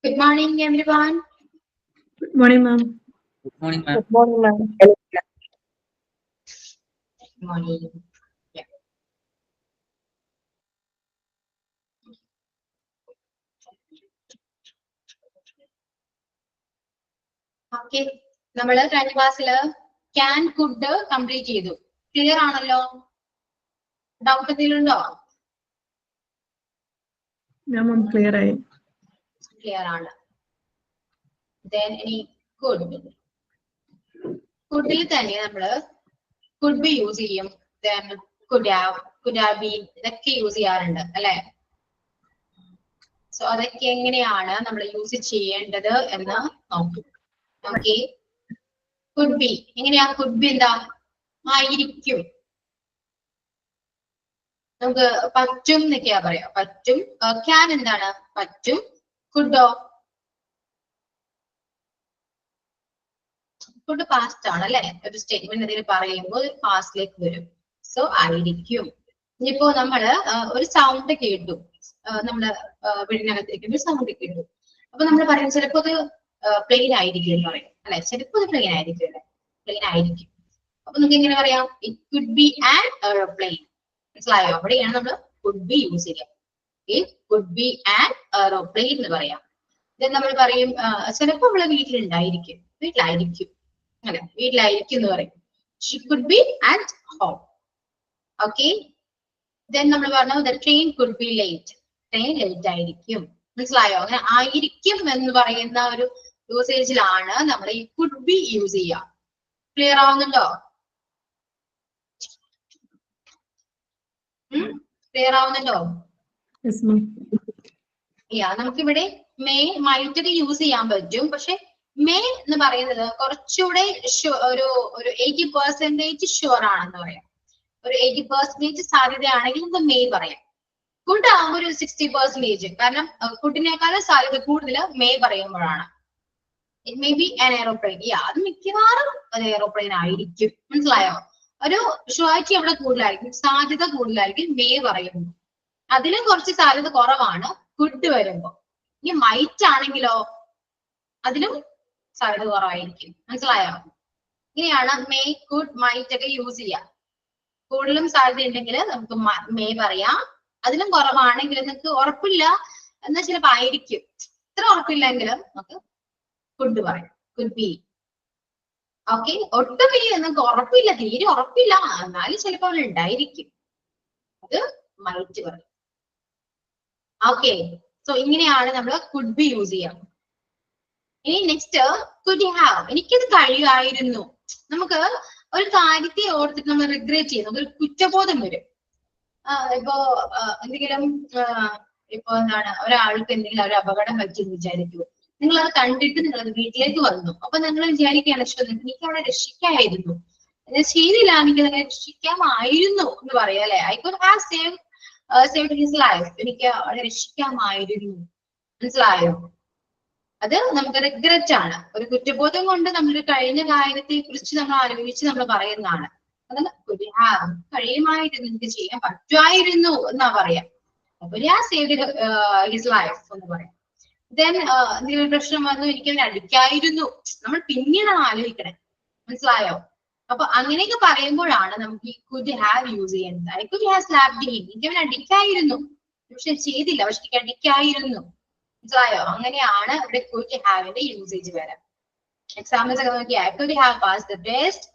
Good morning, everyone. Good morning, ma'am. Good morning, ma'am. Good morning, ma'am. Good morning. Yeah. Okay. നമ്മള് കഴിഞ്ഞ ക്ലാസ്സില് can could complete ചെയ്തു. Clear ആണല്ലോ? Doubt എന്തെങ്കിലും ഉണ്ടോ? Ma'am, clear ആയി. ക്ലിയർ ആണ്. Then ഇനി could. Couldൽ തന്നെ നമ്മള് could be യൂസ് ചെയ്യും. Then could have been ഇതൊക്കെ യൂസ് ചെയ്യാറുണ്ട് അല്ലെ? സോ അതൊക്കെ എങ്ങനെയാണ് നമ്മൾ യൂസ് ചെയ്യേണ്ടത് എന്ന് നോക്കും. ഓക്കെ, could be എങ്ങനെയാ? could be എന്താ? ആയിരിക്കും. നമുക്ക് പറ്റും എന്നൊക്കെയാ പറയാ. പറ്റും. can എന്താണ്? പറ്റും. could could past ആണ് അല്ലെ? ഒരു സ്റ്റേറ്റ്മെന്റ് എന്തെങ്കിലും പറയുമ്പോൾ പാസ്റ്റിലേക്ക് വരും. സോ ആയിരിക്കും. ഇനിയിപ്പോ നമ്മള് ഒരു സൗണ്ട് കേട്ടു, നമ്മള് വീടിനകത്തേക്ക് ഒരു സൗണ്ട് കേട്ടു. അപ്പൊ നമ്മൾ പറയും ചിലപ്പോ അത് പ്ലെയിൻ ആയിരിക്കും എന്ന് പറയും അല്ലെ? ചിലപ്പോ അത് പ്ലെയിൻ ആയിരിക്കും അല്ലെ? പ്ലെയിൻ ആയിരിക്കും. അപ്പൊ നമുക്ക് എങ്ങനെ പറയാം? It could be an airplane. മനസ്സിലായോ? അവിടെയാണ് നമ്മൾ കുഡ് ബി യൂസ് ചെയ്യുക. കുഡ് ബി ആൻ എയർപ്ലെയിൻ എന്ന് പറയാം. ഇത് നമ്മൾ പറയും ചിലപ്പോ നമ്മളെ വീട്ടിലുണ്ടായിരിക്കും, വീട്ടിലായിരിക്കും അല്ലെ? വീട്ടിലായിരിക്കും എന്ന് പറയും. Xi could be at home. Okay, then നമ്മൾ പറഞ്ഞു the train could be late. Train late ആയിരിക്കും. മനസ്സിലായോ? അങ്ങനെ ആയിരിക്കും എന്ന് പറയുന്ന ഒരു യൂസേജിലാണ് നമ്മൾ ഈ കുഡ് ബി യൂസ് ചെയ്യുക. ക്ലിയർ ആവുന്നുണ്ടോ? ക്ലിയർ ആവുന്നുണ്ടോ? Yes, ma'am. നമുക്കിവിടെ മേ മൈറ്റൊക്കെ യൂസ് ചെയ്യാൻ പറ്റും. പക്ഷെ മേ എന്ന് പറയുന്നത് കുറച്ചുകൂടെ ഒരു 80% ഷുവർ ആണെന്ന് പറയാം. ഒരു 80% സാധ്യതയാണെങ്കിൽ നമുക്ക് മേ പറയാം. കുഡ് ആകുമ്പോൾ ഒരു 60%. കാരണം കുഡിനേക്കാളും സാധ്യത കൂടുതൽ മേ പറയുമ്പോഴാണ്. It may be an aeroplane. അത് മിക്കവാറും ഒരു എയറോപ്ലെയിൻ ആയിരിക്കും. മനസ്സിലായോ? ഒരു ഷുവാരിറ്റി അവിടെ കൂടുതലായിരിക്കും, സാധ്യത കൂടുതലായിരിക്കും മേ പറയുമ്പോൾ. അതിലും കുറച്ച് സാധ്യത കുറവാണ് കുഡ് വരുമ്പോ. ഇനി മൈറ്റ് ആണെങ്കിലോ അതിലും സാധ്യത കുറവായിരിക്കും. മനസ്സിലായോ? ഇങ്ങനെയാണ് മേ, കുഡ്, മൈറ്റ് ഒക്കെ യൂസ് ചെയ്യാം. കൂടുതലും സാധ്യത ഉണ്ടെങ്കിൽ നമുക്ക് മേ പറയാം. അതിലും കുറവാണെങ്കിൽ നിങ്ങൾക്ക് ഉറപ്പില്ല എന്നാൽ ചിലപ്പോ ആയിരിക്കും. ഇത്ര ഉറപ്പില്ലെങ്കിൽ നമുക്ക് കുഡ് പറയാം. Could be. ഓക്കെ, ഒട്ടും ഇനി നിങ്ങൾക്ക് ഉറപ്പില്ല, തീരെ ഉറപ്പില്ല, എന്നാലും ചിലപ്പോ അവിടെ ഉണ്ടായിരിക്കും. അത് മൈറ്റ് പറയും. ഓക്കെ, സോ ഇങ്ങനെയാണ് നമ്മൾ കുഡ് ബി യൂസ് ചെയ്യാം. ഇനി നെക്സ്റ്റ് കുഡ് ഹാവ്. എനിക്കത് കഴിയുമായിരുന്നു. നമുക്ക് ഒരു കാര്യത്തെ ഓർത്തിട്ട് നമ്മൾ റിഗ്രറ്റ് ചെയ്യും, നമുക്ക് കുറ്റബോധം വരും. ഇപ്പോ എന്തെങ്കിലും ഇപ്പൊ എന്താണ്, ഒരാൾക്ക് എന്തെങ്കിലും ഒരു അപകടം പറ്റിയെന്ന് വിചാരിക്കൂ. നിങ്ങൾ അത് കണ്ടിട്ട് നിങ്ങൾ അത് വീട്ടിലേക്ക് വന്നു. അപ്പൊ നിങ്ങൾ വിചാരിക്കുകയാണ് എനിക്ക് അവിടെ രക്ഷിക്കായിരുന്നു, ഞാൻ ചെയ്തില്ല, എനിക്ക് അങ്ങനെ രക്ഷിക്കാമായിരുന്നു എന്ന് പറയാം അല്ലെ? I could have saved his life. എനിക്ക് അവിടെ രക്ഷിക്കാമായിരുന്നു. മനസ്സിലായോ? അത് നമുക്ക് റിഗ്രറ്റ് ആണ്. ഒരു കുറ്റബോധം കൊണ്ട് നമ്മൾ കഴിഞ്ഞ കാര്യത്തെ കുറിച്ച് നമ്മൾ ആലോചിച്ച് നമ്മൾ പറയുന്നതാണ്. അത് കഴിയുമായിരുന്നു, എനിക്ക് ചെയ്യാൻ പറ്റുമായിരുന്നു എന്നാ പറയാം. അപ്പൊ ഞാൻ സേവ്ഡ് ഹിസ് ലൈഫ് എന്ന് പറയാം. ദെൻ എന്തെങ്കിലും പ്രശ്നം വന്നു, എനിക്ക് അവനെ അടിക്കായിരുന്നു, നമ്മൾ പിന്നീടാണ് ആലോചിക്കണേ. മനസ്സിലായോ? അപ്പൊ അങ്ങനെയൊക്കെ പറയുമ്പോഴാണ് നമുക്ക് ഈ കുഡ് ഹാവ് യൂസ് ചെയ്യുന്നത്. I could have slapped him. എനിക്ക് അവനെ അടിക്കായിരുന്നു, പക്ഷെ ചെയ്തില്ല, പക്ഷെ എനിക്ക് അടിക്കായിരുന്നു. മനസ്സിലായോ? അങ്ങനെയാണ് ഇവിടെ കുഡ് ഹാവിന്റെ യൂസേജ് വരാം. എക്സാമ്പിൾസ് ഒക്കെ നോക്കി, I could have pass the test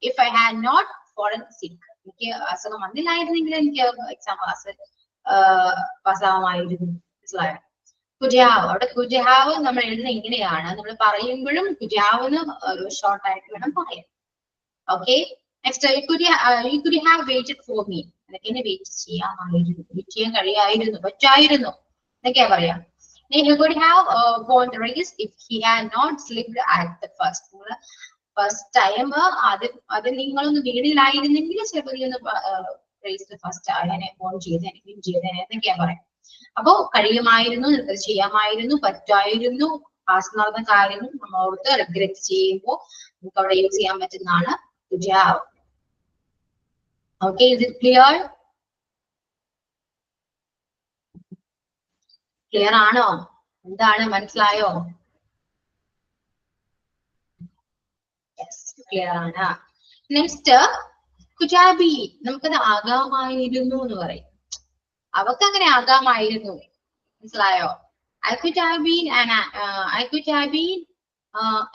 if I had not fallen sick. എനിക്ക് അസുഖം വന്നില്ലായിരുന്നെങ്കിൽ എനിക്ക് എക്സാം പാസ്സാവാമായിരുന്നു. മനസ്സിലായോ? കുജാവ്. അവിടെ കുജാവ് നമ്മൾ എഴുതുന്നത് ഇങ്ങനെയാണ്. നമ്മൾ പറയുമ്പോഴും കുജാവ് എന്ന് ഒരു ഷോർട്ട് ആയിട്ട് വേണം പറയാൻ. Okay, next you could have waited for me. അതൊക്കെ എന്നെ വെയിറ്റ് ചെയ്യാമായിരുന്നു, വെയിറ്റ് ചെയ്യാൻ കഴിയായിരുന്നു, പറ്റായിരുന്നു എന്നൊക്കെയാ പറയാം. You could have won the race if he had not slipped at the first. First time അത് നിങ്ങളൊന്ന് വീടിലായിരുന്നെങ്കിൽ ചിലപ്പോൾ നീ ഒന്ന് റേസിൽ ഫസ്റ്റ് അങ്ങനെ ഫോൺ ചെയ്തേനെ, വിൻ ചെയ്തേനെ എന്നൊക്കെയാ പറയാം. അപ്പോ കഴിയുമായിരുന്നു, ചെയ്യാമായിരുന്നു, പറ്റായിരുന്നു, പാസ് നടന്ന കാര്യം നമ്മൾ ഓർത്ത് റിഗ്രറ്റ് ചെയ്യുമ്പോൾ നമുക്ക് അവിടെ യൂസ് ചെയ്യാൻ പറ്റുന്നതാണ് could have. Okay, is it clear? Clear ആണോ? എന്താണ് മനസ്സിലായോ? ക്ലിയർ ആണ്. നെക്സ്റ്റ് കുജാബി, നമുക്കത് ആകാമായിരുന്നു എന്ന് പറയും. അവക്ക് അങ്ങനെ ആകാമായിരുന്നു, മനസ്സിലായോ? I could have been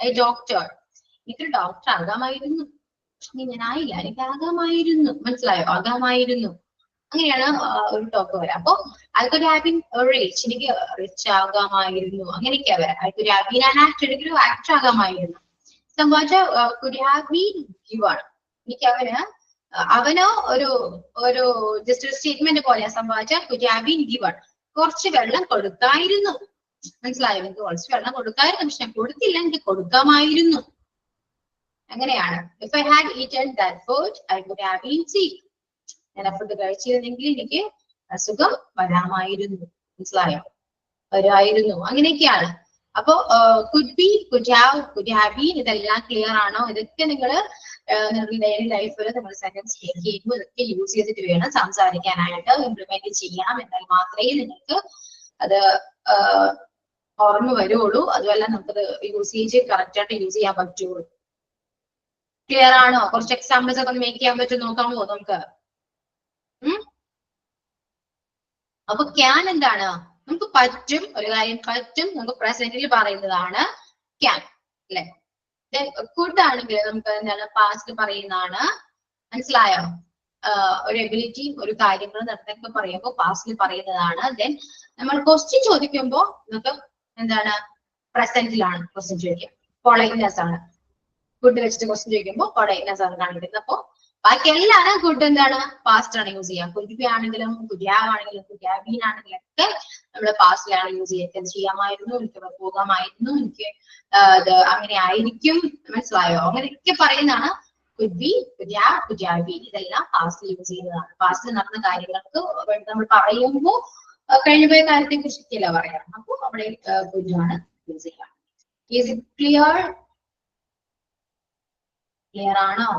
a doctor. എനിക്കൊരു ഡോക്ടർ ആകാമായിരുന്നു, ഞാനായില്ല, എനിക്ക് ആകാമായിരുന്നു, മനസ്സിലായോ? ആകാമായിരുന്നു, അങ്ങനെയാണ് ഒരു ടോക്ക് വരാം. അപ്പൊ I could have been rich, എനിക്ക് റിച്ച് ആകാമായിരുന്നു, അങ്ങനെയൊക്കെയാ വരാം. I could have been an actor, എനിക്കൊരു ആക്ടർ ആകാമായിരുന്നു. സംഭവിച്ച could have been given, എനിക്ക് അവനോ ഒരു ജസ്റ്റ് ഒരു സ്റ്റേറ്റ്മെന്റ് പോലെയാ സംഭവിച്ച could have been given, കുറച്ച് വെള്ളം കൊടുക്കായിരുന്നു, മനസ്സിലായോ? എനിക്ക് കുറച്ച് വെള്ളം കൊടുക്കായിരുന്നു, പക്ഷെ കൊടുത്തില്ല, എനിക്ക് കൊടുക്കാമായിരുന്നു, അങ്ങനെയാണ്. If I had eaten that food, I could have been sick. ഞാൻ ഫുഡ് കഴിച്ചിരുന്നെങ്കിൽ എനിക്ക് അസുഖം വരാമായിരുന്നു, മനസ്സിലായോ? വരുമായിരുന്നു, അങ്ങനെയൊക്കെയാണ്. അപ്പൊ could be, could have been, ഇതെല്ലാം ക്ലിയർ ആണോ? ഇതൊക്കെ നിങ്ങൾ നിങ്ങളുടെ ഡെയിലി ലൈഫിൽ നിങ്ങൾ സെന്റൻസ് മേക്ക് ചെയ്യുമ്പോൾ ഇതൊക്കെ യൂസ് ചെയ്തിട്ട് വേണം സംസാരിക്കാനായിട്ട്, ഇംപ്ലിമെന്റ് ചെയ്യണം. എന്നാൽ മാത്രമേ നിങ്ങൾക്ക് അത് ഓർമ്മ വരുള്ളൂ, അതുമല്ല നമുക്കത് യൂസേജ് കറക്റ്റ് ആയിട്ട് യൂസ് ചെയ്യാൻ പറ്റുള്ളൂ. ക്ലിയർ ആണോ? കുറച്ച് എക്സാമ്പിൾസ് ഒക്കെ ഒന്ന് മേക്ക് ചെയ്യാൻ പറ്റും, നോക്കാമോ നമുക്ക്? അപ്പൊ ക്യാൻ എന്താണ്? നമുക്ക് പറ്റും, ഒരു കാര്യം പറ്റും, നമുക്ക് പ്രസന്റിൽ പറയുന്നതാണ് ക്യാൻ, അല്ലെ? കുഡ് ആണെങ്കിൽ നമുക്ക് എന്താണ്? പാസ്റ്റ് പറയുന്നതാണ്, മനസ്സിലായോ? ഒരു എബിലിറ്റി, ഒരു കാര്യങ്ങൾ നടന്നൊക്കെ പറയുമ്പോൾ പാസ്റ്റിൽ പറയുന്നതാണ്. ദെൻ നമ്മൾ ക്വസ്റ്റ്യൻ ചോദിക്കുമ്പോൾ നമുക്ക് എന്താണ്? പ്രസന്റിലാണ് ക്വസ്റ്റ്യൻ ചോദിക്കുക, പൊളൈറ്റ്നെസ് ആണ്. കുഡ് വെച്ചിട്ട് ക്വസ്റ്റ്യൻ ചോദിക്കുമ്പോൾ പൊളൈറ്റ്നെസ് ആണ് കാണിക്കുന്നത്. അപ്പൊ ബാക്കി എല്ലാവരും കുഡ് എന്താണ്? പാസ്റ്റ് ആണ് യൂസ് ചെയ്യുക. കുഡ് ബി ആണെങ്കിലും കുഡ് ഹാവ് ആണെങ്കിലും കുഡ് ഹാവ് ബീൻ ആണെങ്കിലും ഒക്കെ നമ്മൾ പാസ്റ്റിലാണ് യൂസ് ചെയ്യുക. ചെയ്യാമായിരുന്നു, എനിക്ക് പോകാമായിരുന്നു, എനിക്ക് അങ്ങനെ ആയിരിക്കും, മനസ്സിലായോ? അങ്ങനെയൊക്കെ പറയുന്നതാണ് could be, could have, could have been. ഇതെല്ലാം പാസ്റ്റിൽ യൂസ് ചെയ്യുന്നതാണ്. പാസ്റ്റിൽ നടന്ന കാര്യങ്ങൾക്ക് നമ്മൾ പറയുമ്പോൾ കഴിഞ്ഞുപോയ കാര്യത്തെ കുറിച്ചിട്ടില്ല പറയാം. അപ്പൊ അവിടെ കുഡ് ആണ് യൂസ് ചെയ്യാം. Is it clear? ക്ലിയർ ആണോ?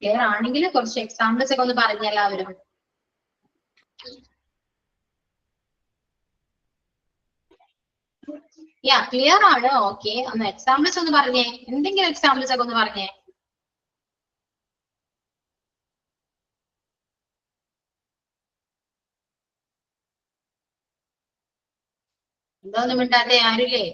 ക്ലിയർ ആണെങ്കിൽ കുറച്ച് എക്സാമ്പിൾസ് ഒക്കെ ഒന്ന് പറഞ്ഞ എല്ലാവരും. ക്ലിയർ ആണ്. ഓക്കെ, ഒന്ന് എക്സാമ്പിൾസ് ഒന്ന് പറഞ്ഞേ, എന്തെങ്കിലും എക്സാമ്പിൾസ് ഒക്കെ ഒന്ന് പറഞ്ഞേ. എന്താ ഒന്നും മിണ്ടാതെ ആരുല്ലേ?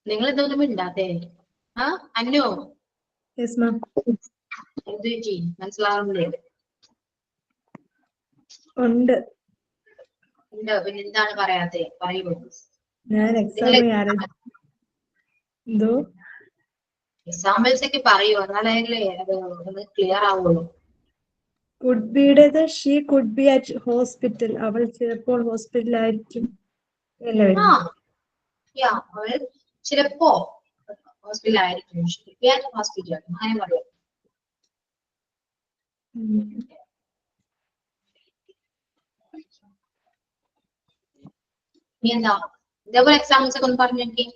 നിങ്ങൾ എന്തൊന്നും മിണ്ടാതെ? അന്നു, Yes, ma'am. എന്ത് ചേച്ചി മനസ്സിലാവുന്നില്ലേ? ഉണ്ട്. പിന്നെ എന്താണ് പറയാത്തെ? പറയൂ. ഞാൻ എക്സാം എന്തോ എക്സാമ്പിൾസ് ഒക്കെ പറയൂ, എന്നാലേ അത് ഒന്ന് ക്ലിയർ ആവുള്ളൂ. കുഡ് ബിയുടേത് she could be at hospital, അവൾ ചിലപ്പോൾ ഹോസ്പിറ്റലായിരിക്കും. അവൾ ചിലപ്പോ ഹോസ്പിറ്റലായിരിക്കും, ഹോസ്പിറ്റൽ അങ്ങനെ പറയും. ഇനി എന്താ ഇതേപോലെ എക്സാമ്പിൾസ് ഒക്കെ ഒന്ന് പറഞ്ഞു നോക്കി.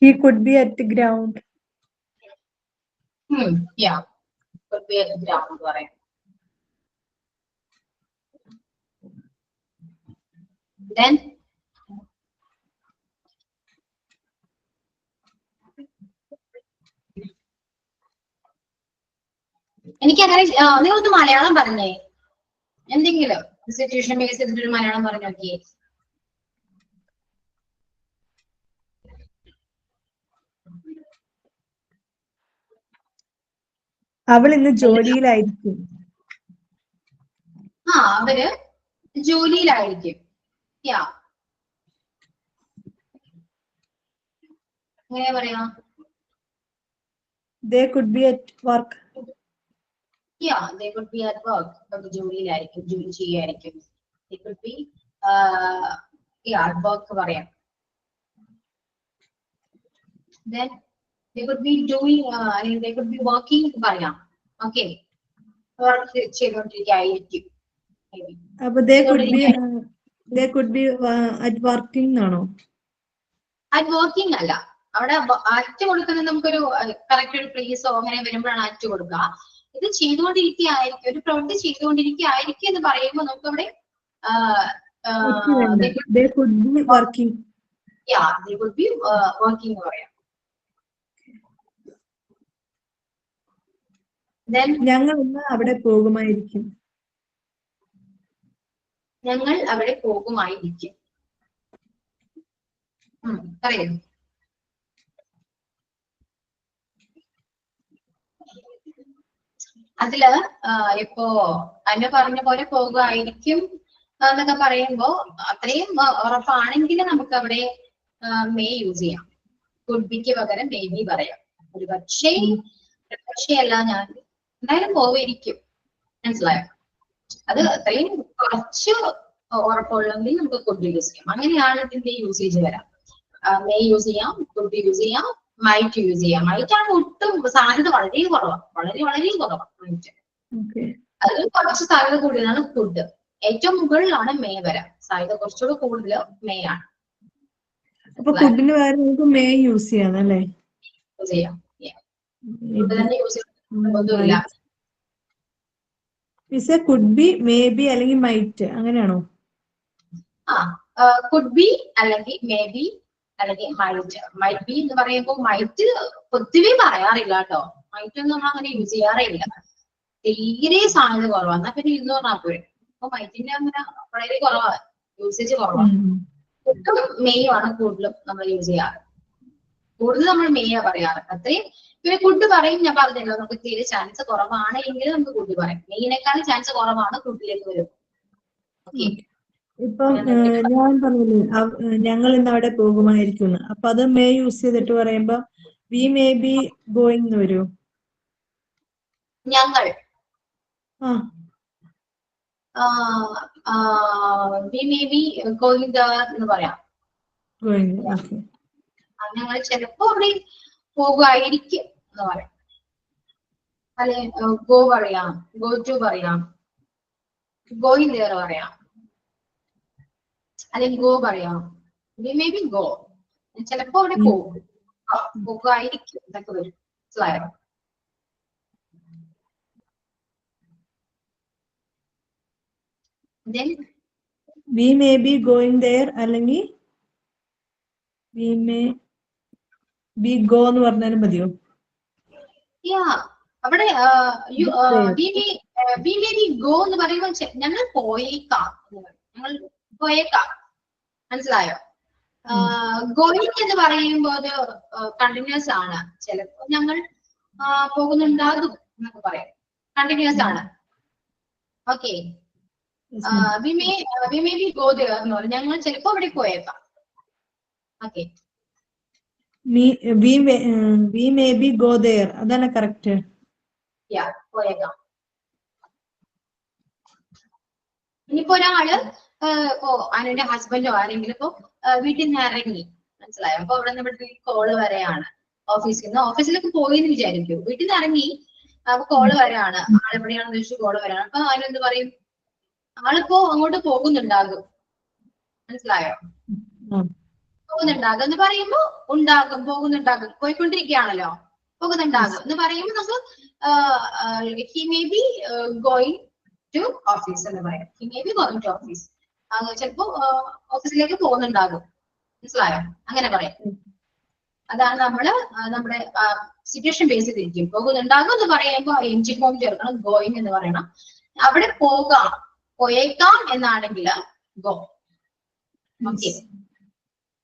He could be at the ground. Could be at the ground പറയാം. Then എനിക്കങ്ങനെ നിങ്ങളൊന്ന് മലയാളം പറഞ്ഞേ, എന്തെങ്കിലും സിറ്റുവേഷൻ ബേസ് ചെയ്തിട്ടൊരു മലയാളം പറഞ്ഞു നോക്കിയേ. അവൾ ഇന്ന് ജോലിയിലായിരിക്കും. അവര് ജോലിയിലായിരിക്കും. യാ, എങ്ങനെ പറയാം? They could be at work. Yeah, they could be at work. അവര് ജോലിയിലായിരിക്കും, ജോലി ചെയ്യായിരിക്കും. They could be at work പറയാം. Then they could be doing, they could be working പറയാം. Okay, വർക്ക് ചെയ്തോണ്ടിരിക്കുകയായിരിക്കും. അപ്പൊ they could be at working ആണോ? At working അല്ല, അവിടെ at കൊടുക്കുന്നത് നമുക്കൊരു കറക്റ്റ് ഒരു പ്ലേസോ അങ്ങനെ വരുമ്പോഴാണ് അറ്റ് കൊടുക്കുക. ഇത് ചെയ്തുകൊണ്ടിരിക്കുകയായിരിക്കും, ഒരു പ്രവൃത്തി ചെയ്തുകൊണ്ടിരിക്കുകയായിരിക്കും എന്ന് പറയുമ്പോൾ നമുക്കവിടെ they could be working. Yeah, they could be working എന്ന് പറയാം. Then ഞങ്ങൾ ഇന്ന് അവിടെ പോകുമായിരിക്കും. ഞങ്ങൾ അവിടെ പോകുമായിരിക്കും. പറയൂ. അതില് ഇപ്പോ അന്ന പറഞ്ഞ പോലെ പോകുമായിരിക്കും എന്നൊക്കെ പറയുമ്പോ അത്രയും ഉറപ്പാണെങ്കിൽ നമുക്ക് അവിടെ മേ യൂസ് ചെയ്യാം. കുഡ് ബിക്ക് പകരം മേ ബി പറയാം. ഒരു പക്ഷേ അല്ല, ഞാൻ എന്തായാലും പോയിരിക്കും. മനസ്സിലായോ? അത് അത്രയും കുറച്ച് ഉറപ്പുള്ളെങ്കിൽ നമുക്ക് കുഡ് ബി യൂസ് ചെയ്യാം. അങ്ങനെയാണ് ഇതിന്റെ യൂസേജ് വരാം. മേ യൂസ് ചെയ്യാം, കുഡ് ബി യൂസ് ചെയ്യാം, മൈറ്റ് യൂസ് ചെയ്യാം. മൈറ്റ് ആണ് ഒട്ടും സാധ്യത വളരെ കുറവാണ്, വളരെ വളരെ കുറവാണ് മൈറ്റ്. അത് കുറച്ച് സാധ്യത കൂടുതലാണ് കുഡ്. ഏറ്റവും മുകളിലാണ് മേ വരാം. സാധ്യത കുറച്ചുകൂടെ കൂടുതൽ മേ ആണ്. അപ്പൊ കുഡിന് പകരം നമുക്ക് മേ യൂസ് ചെയ്യാം അല്ലേ? ചെയ്യാം. തന്നെ യൂസ് ചെയ്യാൻ കുഡ് ബി, മേ ബി അല്ലെങ്കിൽ മൈറ്റ്, അങ്ങനെയാണോ? കുഡ് ബി അല്ലെങ്കിൽ മേ ബി അല്ലെങ്കിൽ മൈറ്റ്. മൈറ്റ് ബി എന്ന് പറയുമ്പോൾ മൈറ്റ് പൊതുവെ പറയാറില്ല കേട്ടോ. മൈറ്റ് ഒന്നും നമ്മൾ അങ്ങനെ യൂസ് ചെയ്യാറില്ല. തീരെ സാധ്യത കുറവാണ്. എന്നാ പിന്നെ ഇരുന്ന് പറഞ്ഞാൽ പോരെ. അപ്പൊ മൈറ്റിന്റെ അങ്ങനെ വളരെ കുറവാണ്, യൂസേജ് കുറവാണ്. കുഡും മെയ്യും ആണ് കൂടുതലും നമ്മൾ യൂസ് ചെയ്യാറ്. കൂടുതൽ നമ്മൾ മെയ്യാ പറയാറ്. അത്രയും പിന്നെ കുഡ് പറയും, ഞാൻ പറഞ്ഞല്ലോ നമുക്ക് തീരെ ചാൻസ് കുറവാണ് എങ്കിൽ നമുക്ക് കുഡ് പറയും. മെയ്യിനേക്കാളും ചാൻസ് കുറവാണ് കുഡിലേക്ക് വരും. ഓക്കെ, ഇപ്പം ഞാൻ പറഞ്ഞില്ലേ ഞങ്ങൾ ഇന്ന് അവിടെ പോകുമായിരിക്കും. അപ്പൊ അത് മേ യൂസ് ചെയ്തിട്ട് പറയുമ്പോ വി മേ ബി ഗോയിങ് എന്ന് വരൂ. ഞങ്ങൾ വി മേ ബി ഗോയിങ് എന്ന് പറയാം. ഞങ്ങൾ ചിലപ്പോ അവിടെ പോകുമായിരിക്കും എന്ന് പറയാം. അല്ലെ ഗോ പറയാം, ഗോ ടു പറയാം, ഗോയിങ് ദേർ പറയാം, അല്ലെങ്കിൽ ഗോ പറയാം. വി മേ ബി ഗോ, ചിലപ്പോ അവിടെ പോകുമായിരിക്കും ഇതൊക്കെ വരും. മനസ്സിലായോ? Then we may be going there അല്ലെങ്കിൽ we may be go എന്ന് പറഞ്ഞാലും മതിയോ? അവിടെ we may be go എന്ന് പറയുമ്പോൾ ഞങ്ങൾ പോയേക്കാം, ഞങ്ങൾ പോയേക്കാം. മനസ്സിലായോ? ഗോയിങ് എന്ന് പറയുമ്പോൾ അത് കണ്ടിന്യൂസ് ആണ്. ചിലപ്പോ ഞങ്ങൾ പോകുന്നുണ്ടാകും എന്നൊക്കെ പറയാം. കണ്ടിന്യൂസ് ആണ്. Okay, we may be go there എന്ന് പറയും. ഞങ്ങൾ ചിലപ്പോ അവിടെ പോയേക്കാം. Okay, we may be go there, അതാണ് കറക്റ്റ്. പോയേക്കാം. ഇനിയിപ്പോ ഒരാള് അനുവിന്റെ ഹസ്ബൻഡോ ആരെങ്കിലും ഇപ്പൊ വീട്ടിൽ നിന്ന് ഇറങ്ങി, മനസ്സിലായോ? അപ്പൊ അവിടെ നിന്ന് കോള് വരെയാണ്. ഓഫീസിലേക്ക് പോയി എന്ന് വിചാരിക്കൂ. വീട്ടിൽ നിന്ന് ഇറങ്ങി കോള് വരെയാണ്. ആളെവിടെയാണെന്ന് ചോദിച്ചു കോള് വരെയാണ്. അപ്പൊ അതിനെന്ത് പറയും? ആളിപ്പോ അങ്ങോട്ട് പോകുന്നുണ്ടാകും. മനസ്സിലായോ? പോകുന്നുണ്ടാകും എന്ന് പറയുമ്പോ ഉണ്ടാകും, പോകുന്നുണ്ടാകും, പോയിക്കൊണ്ടിരിക്കുകയാണല്ലോ. പോകുന്നുണ്ടാകും എന്ന് പറയുമ്പോൾ നമുക്ക് he may be going to office എന്ന് പറയാം. He may be going to office. ചിലപ്പോ ഓഫീസിലേക്ക് പോകുന്നുണ്ടാകും. മനസ്സിലായോ? അങ്ങനെ പറയാം. അതാണ് നമ്മുടെ സിറ്റുവേഷൻ ബേസ് ചെയ്തിരിക്കും. പോകുന്നുണ്ടാകും എന്ന് പറയുമ്പോൾ എൻജിൻ ഫോം ചേർക്കണം, ഗോയിങ് എന്ന് പറയണം. അവിടെ പോകാം, പോയേക്കാം എന്നാണെങ്കിൽ ഗോ. ഓക്കെ,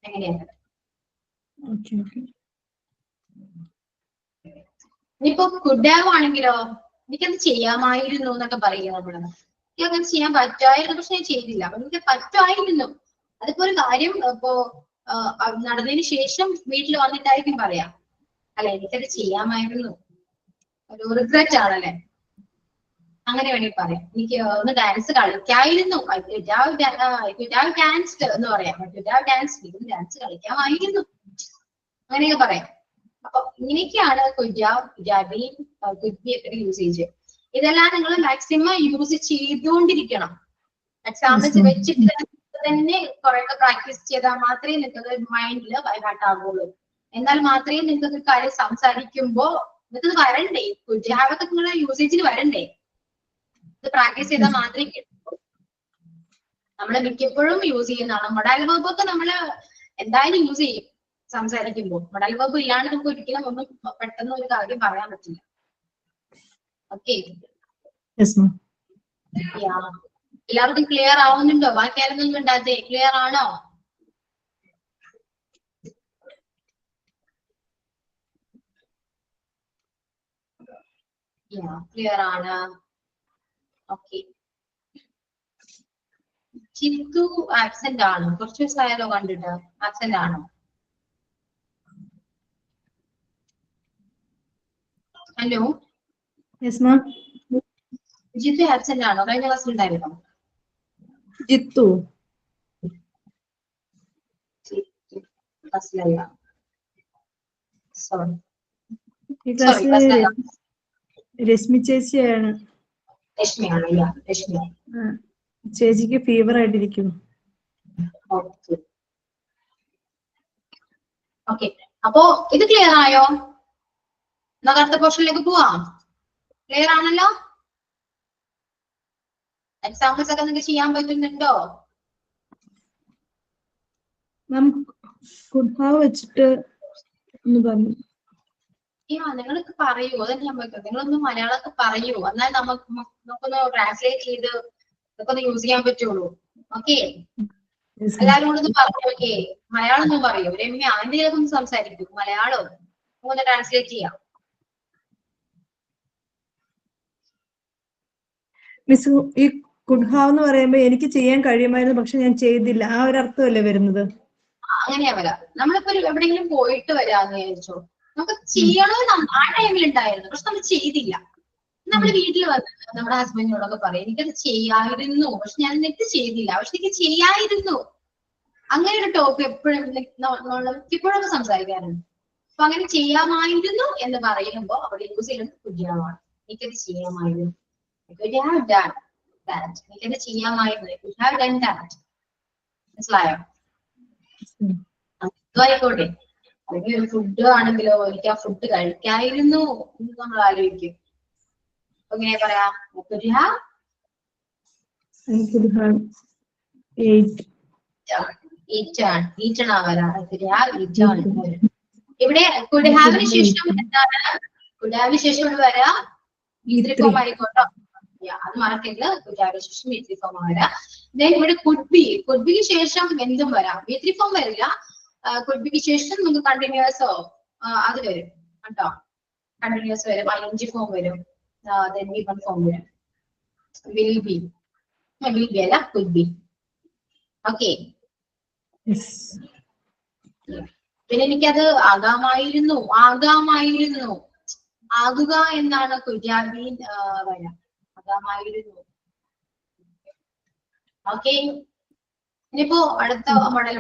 എങ്ങനെയാണ്? ഇനിയിപ്പോ കുഡ് ഹാവ് ആണെങ്കിലോ, എനിക്കത് ചെയ്യാമായിരുന്നു എന്നൊക്കെ പറയുക നമ്മള്. എനിക്ക് അങ്ങനെ ചെയ്യാൻ പറ്റുമായിരുന്നു, പക്ഷെ ഞാൻ ചെയ്തില്ല. അപ്പൊ എനിക്ക് പറ്റുമായിരുന്നു. അതിപ്പോ ഒരു കാര്യം ഇപ്പോ നടന്നതിന് ശേഷം വീട്ടിൽ വന്നിട്ടായിരിക്കും പറയാം, അല്ലെ എനിക്കത് ചെയ്യാമായിരുന്നു, ഒരു റിഗ്രറ്റ് ആണല്ലേ, അങ്ങനെ വേണമെങ്കിൽ പറയാം. എനിക്ക് ഒന്ന് ഡാൻസ് കളിക്കായിരുന്നു, ഡാൻസ്ഡ് എന്ന് പറയാം, ഡാൻസ് കളിക്കാമായിരുന്നു, അങ്ങനെയൊക്കെ പറയാം. അപ്പൊ ഇങ്ങനെയൊക്കെയാണ് യൂസേജ്. ഇതെല്ലാം നിങ്ങൾ മാക്സിമം യൂസ് ചെയ്തുകൊണ്ടിരിക്കണം. എക്സാമ്പിൾസ് വെച്ചിട്ട് തന്നെ കുറെ പ്രാക്ടീസ് ചെയ്താൽ മാത്രമേ നിങ്ങൾക്ക് മൈൻഡിൽ ബൈഹാർട്ട് ആകുള്ളൂ. എന്നാൽ മാത്രമേ നിങ്ങൾക്ക് കാര്യം സംസാരിക്കുമ്പോ നിങ്ങൾക്ക് വരണ്ടേ, കുജാവൊക്കെ നിങ്ങളുടെ യൂസേജിൽ വരണ്ടേ, ഇത് പ്രാക്ടീസ് ചെയ്താൽ മാത്രമേ കിട്ടൂ. നമ്മള് മിക്കപ്പോഴും യൂസ് ചെയ്യുന്നതാണ്. മൊഡാൽ വെർബ് ഒക്കെ നമ്മള് എന്തായാലും യൂസ് ചെയ്യും സംസാരിക്കുമ്പോൾ. മൊഡാൽ വെർബ് ഇല്ലാണ്ട് നമുക്ക് ഒരിക്കലും ഒന്നും പെട്ടെന്ന് ഒരു കാര്യം പറയാൻ പറ്റില്ല. ഓക്കെ, എല്ലാവർക്കും ക്ലിയർ ആവുന്നുണ്ടോ? ബാക്കി ആരെങ്കിലും ഉണ്ടാകത്തെ ക്ലിയർ ആണോ? ക്ലിയർ ആണ്. ഓക്കെ, ചിത്തു ആബ്സെന്റ് ആണോ? കുറച്ച് ദിവസമായാലോ കണ്ടിട്ട്, ആബ്സെന്റ് ആണോ? ഹലോ, ജിത്തു ആബ്സെന്റ് ആണോ? കഴിഞ്ഞ ക്ലാസ്സിൽ ഉണ്ടായിരുന്നോ ജിത്തു? ക്ലാസ്സിലല്ല, സോറി. രശ്മി ചേച്ചിയാണ്. രശ്മിയാണ്, രശ്മി. ചേച്ചിക്ക് ഫീവർ ആയിട്ടിരിക്കുന്നു. ഓക്കെ, അപ്പോ ഇത് ക്ലിയർ ആയോ? നമുക്ക് അടുത്ത പോർഷനിലേക്ക് പോവാം. ക്ലിയർ ആണല്ലോ? എക്സാമ്പിൾസ് ഒക്കെ നിങ്ങൾക്ക് ചെയ്യാൻ പറ്റുന്നുണ്ടോ? വെച്ചിട്ട് നിങ്ങൾക്ക് പറയൂ, അതന്നെ ഞാൻ പറ്റും. നിങ്ങളൊന്ന് മലയാളമൊക്കെ പറയൂ, എന്നാൽ നമുക്കൊന്ന് ട്രാൻസ്ലേറ്റ് ചെയ്ത് ഇതൊക്കെ യൂസ് ചെയ്യാൻ പറ്റുള്ളൂ. ഓക്കെ, എല്ലാവരും കൂടെ ഒന്ന് പറഞ്ഞു. ഓക്കെ, മലയാളം ഒന്ന് പറയൂ. രമ്യ ആന്റി ഒന്ന് സംസാരിക്കൂ, മലയാളം ഒന്ന് ട്രാൻസ്ലേറ്റ് ചെയ്യാം. മിസ്, ഈ കുഡ് ഹാവ് എന്ന് പറയുമ്പോ എനിക്ക് ചെയ്യാൻ കഴിയുമായിരുന്നു, പക്ഷെ ഞാൻ ചെയ്തില്ല, ആ ഒരു അർത്ഥമല്ലേ വരുന്നത്? അങ്ങനെയാ വരാം. നമ്മളിപ്പോ എവിടെയെങ്കിലും പോയിട്ട് വരാന്ന് വിചാരിച്ചോ, നമുക്ക് ചെയ്യണമെന്ന് ആ ടൈമിൽ ഉണ്ടായിരുന്നു, പക്ഷെ നമ്മൾ ചെയ്തില്ല. നമ്മുടെ വീട്ടിൽ വന്ന് നമ്മുടെ ഹസ്ബൻഡിനോടൊക്കെ പറയും, എനിക്കത് ചെയ്യായിരുന്നു, പക്ഷെ ഞാൻ എന്നിട്ട് ചെയ്തില്ല, പക്ഷെ എനിക്ക് ചെയ്യായിരുന്നു. അങ്ങനെ ഒരു ടോപ്പിക് എപ്പോഴും ഇപ്പോഴൊക്കെ സംസാരിക്കാറുണ്ട്. അപ്പൊ അങ്ങനെ ചെയ്യാമായിരുന്നു എന്ന് പറയുമ്പോ അവിടെ യൂസ് ചെയ്യുന്നത് കുജാവാണ്. എനിക്കത് ചെയ്യാമായിരുന്നു, എനിക്കത് ചെയ്യാമായിരുന്നു, മനസ്സിലായോ? ആയിക്കോട്ടെ, അല്ലെങ്കിൽ ഒരു ഫുഡ് ആണെങ്കിലോ, എനിക്ക് ആ ഫുഡ് കഴിക്കായിരുന്നു എന്ന് നമ്മൾ ആലോചിക്കും. എങ്ങനെ പറയാം? ഇവിടെ കുഡ് ഹാവിന് ശേഷം എന്താണ്? കുഡ് ഹാവിന് ശേഷം വരാ ഫോം ആയിക്കോട്ടോ, അത് മറക്കരുത്. കുഡ് ഹാവിന് ശേഷം വീത്രി ഫോം വരാം. ഇവിടെ കുഡ് ബിക്ക് ശേഷം എന്തും വരാം. വീത്രി ഫോം വരില്ല. കുഡ് ബിക്ക് ശേഷം നമുക്ക് കണ്ടിന്യൂസോ അത് വരും കേട്ടോ. കണ്ടിന്യൂസ് വരും, ing ഫോം വരും, V1 ഫോം വരും. വിൽ ബി അല്ല, കുഡ് ബി. ഓക്കെ, പിന്നെ എനിക്കത് ആകാമായിരുന്നു, ആകുക എന്നാണ് കുര്യാബീൻ വരാം, ആകാമായിരുന്നു. ഓക്കെ, ഇനിയിപ്പോ അടുത്ത മോഡൽ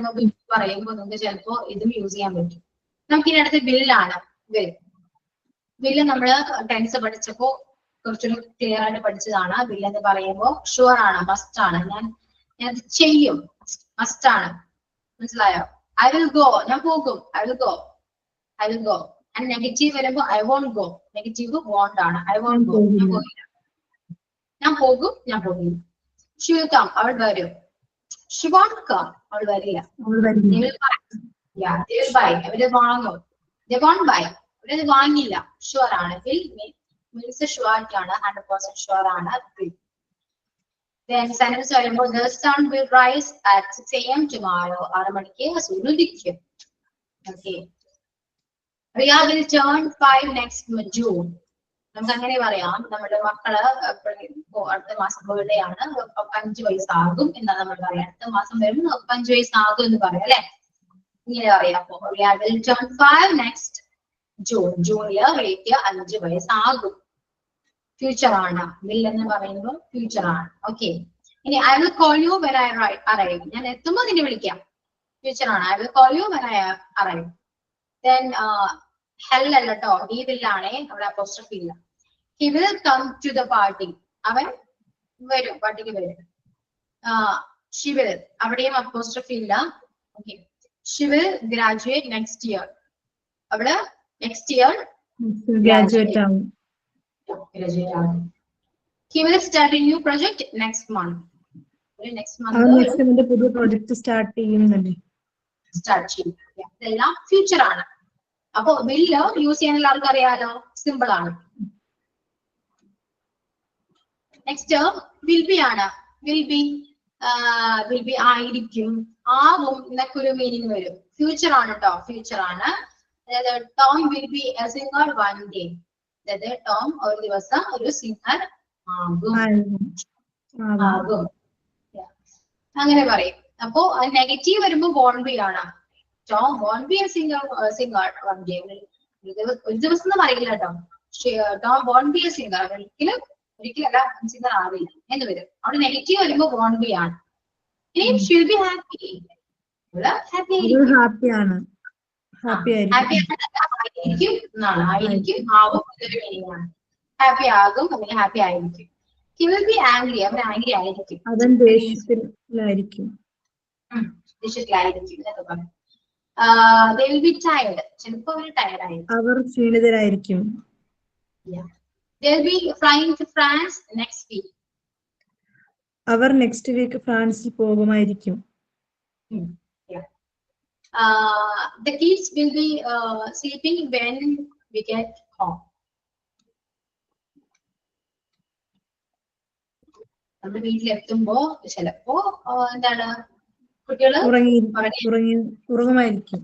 പറയുമ്പോ നമുക്ക് ചിലപ്പോ ഇതും യൂസ് ചെയ്യാൻ പറ്റും. നമുക്ക് ഇനി അടുത്ത ബില്ലാണ്. ബില്ല് നമ്മള് ടെൻസ് പഠിച്ചപ്പോ കുറച്ചുകൂടി ക്ലിയർ ആയിട്ട് പഠിച്ചതാണ്. ബില്ല് എന്ന് പറയുമ്പോൾ ഷുവർ ആണ്, മസ്റ്റ് ആണ്, ഞാൻ ചെയ്യും, മസ്റ്റ് ആണ്, മനസ്സിലായോ? ഐ വിൽ ഗോ, ഞാൻ പോകും, I will go. And negative വരുമ്പോ I won't go, negative won't ആണ്, ഐ വോണ്ട് ഗോ, ഞാൻ പോകില്ല. ഞാൻ പോകില്ല. ഷി വിൽ കം, അവൾ വരും. ഷി വോണ്ട് കം, അവൾ വരില്ല. അവര് വാങ്ങും, they won't buy, അവരത് വാങ്ങില്ല. ഷുവർ ആണ്, വിൽ മീൻസ് ഷുവറിറ്റി ആണ്, 100% ഷുവർ ആണ്. Then sentence വരുമ്പോൾ the sun will rise at 6 AM tomorrow. 6 മണിക്ക് സൂര്യൻ ഉദിക്കും. Okay, Riya will turn 5 next June. നമുക്ക് അങ്ങനെ പറയാം, നമ്മുടെ മക്കള് അടുത്ത മാസം ബർത്ത്ഡേ ആണ്, 5 വയസ്സാകും എന്നാണ് നമ്മൾ പറയാം. അടുത്ത മാസം വരും 5 വയസ്സാകും എന്ന് പറയാം അല്ലെ, ഇങ്ങനെ പറയാം. അപ്പൊ Riya will turn 5 next June. ജൂണില് റിയയ്ക്ക് 5 വയസ്സാകും. Future ആണ്, വിൽ എന്ന് പറയുമ്പോൾ ഫ്യൂച്ചർ ആണ്. ഓക്കെ, ഇനി I will call you when I arrive. ഞാൻ എത്തുമ്പോൾ നിന്നെ വിളിക്കാം, ഫ്യൂച്ചർ ആണ്. I will call you when I arrive. Then hell അല്ല ട്ടോ, he will ആണേ, അവിടെ അപ്പോസ്ട്രോഫി ഇല്ല. He will come to the party. അവൻ വരും, പാർട്ടിക്ക് വരും. She will, അവിടെയും അപ്പോസ്ട്രോഫി ഇല്ല. Okay, she will graduate next year. അവിടെ next year ഗ്രാജുവേറ്റ് ആവും. He will start a new project next month. Next month next month പുതിയ പ്രോജക്ട് സ്റ്റാർട്ട് ചെയ്യുന്നുണ്ട്. സ്റ്റാർട്ട് ചെയ്യും. ഇതെല്ലാം ഫ്യൂച്ചർ ആണ്. അപ്പൊ വില്ല് യൂസ് ചെയ്യാൻ എല്ലാവർക്കും അറിയാലോ, സിമ്പിൾ ആണ്. നെക്സ്റ്റ് വിൽ ബി ആണ്. വിൽ ബി ആയിരിക്കും, ആവും എന്നൊക്കെ ഒരു മീനിങ് വരും. ഫ്യൂച്ചർ ആണ് ട്ടോ, ഫ്യൂച്ചർ ആണ്. അതായത് Tom will be a singer one day. അതായത് ടോം ഒരു ദിവസം ഒരു സിംഗർ ആകും. അങ്ങനെ പറയും. അപ്പോ നെഗറ്റീവ് വരുമ്പോ വോണ്ട് ബി ആണ്. Tom won't be a singer one day. ഒരു ദിവസം എന്ന് പറയില്ല കേട്ടോ. Tom won't be a singer, ഒരിക്കലല്ല സിംഗർ ആവില്ല എന്ന് വരും. അവിടെ നെഗറ്റീവ് വരുമ്പോ വോണ്ട് ബി ആണ്. ഇനി ഷീൽ ബി ഹാപ്പി, ഹാപ്പിയാണ്, ഹാപ്പി ആയിരിക്കും എന്നാണ്. ആയിരിക്കും, ആവും ഇതൊരു മീനിങ് ആണ്. ഹാപ്പി ആകും അല്ലെങ്കിൽ ഹാപ്പി ആയിരിക്കും. He will be angry, അവൻ ആംഗ്രി ആയിരിക്കും, അവൻ ദേഷ്യത്തിലായിരിക്കും. ദേഷ്യത്തിലായിരിക്കും എന്നൊക്കെ പറയും. They will be tired, ചിലപ്പോ അവർ ടയർഡ് ആയിരിക്കും. അവർ ക്ഷീണിതരായിരിക്കും. They will be flying to France next week. അവർ നെക്സ്റ്റ് വീക്ക് ഫ്രാൻസിൽ പോകുമായിരിക്കും. The kids will be sleeping when we get home. നമ്മുടെ വീട്ടിലെത്തുമ്പോ ചിലപ്പോ എന്താണ്, കുട്ടികള് ഉറങ്ങുമായിരിക്കും.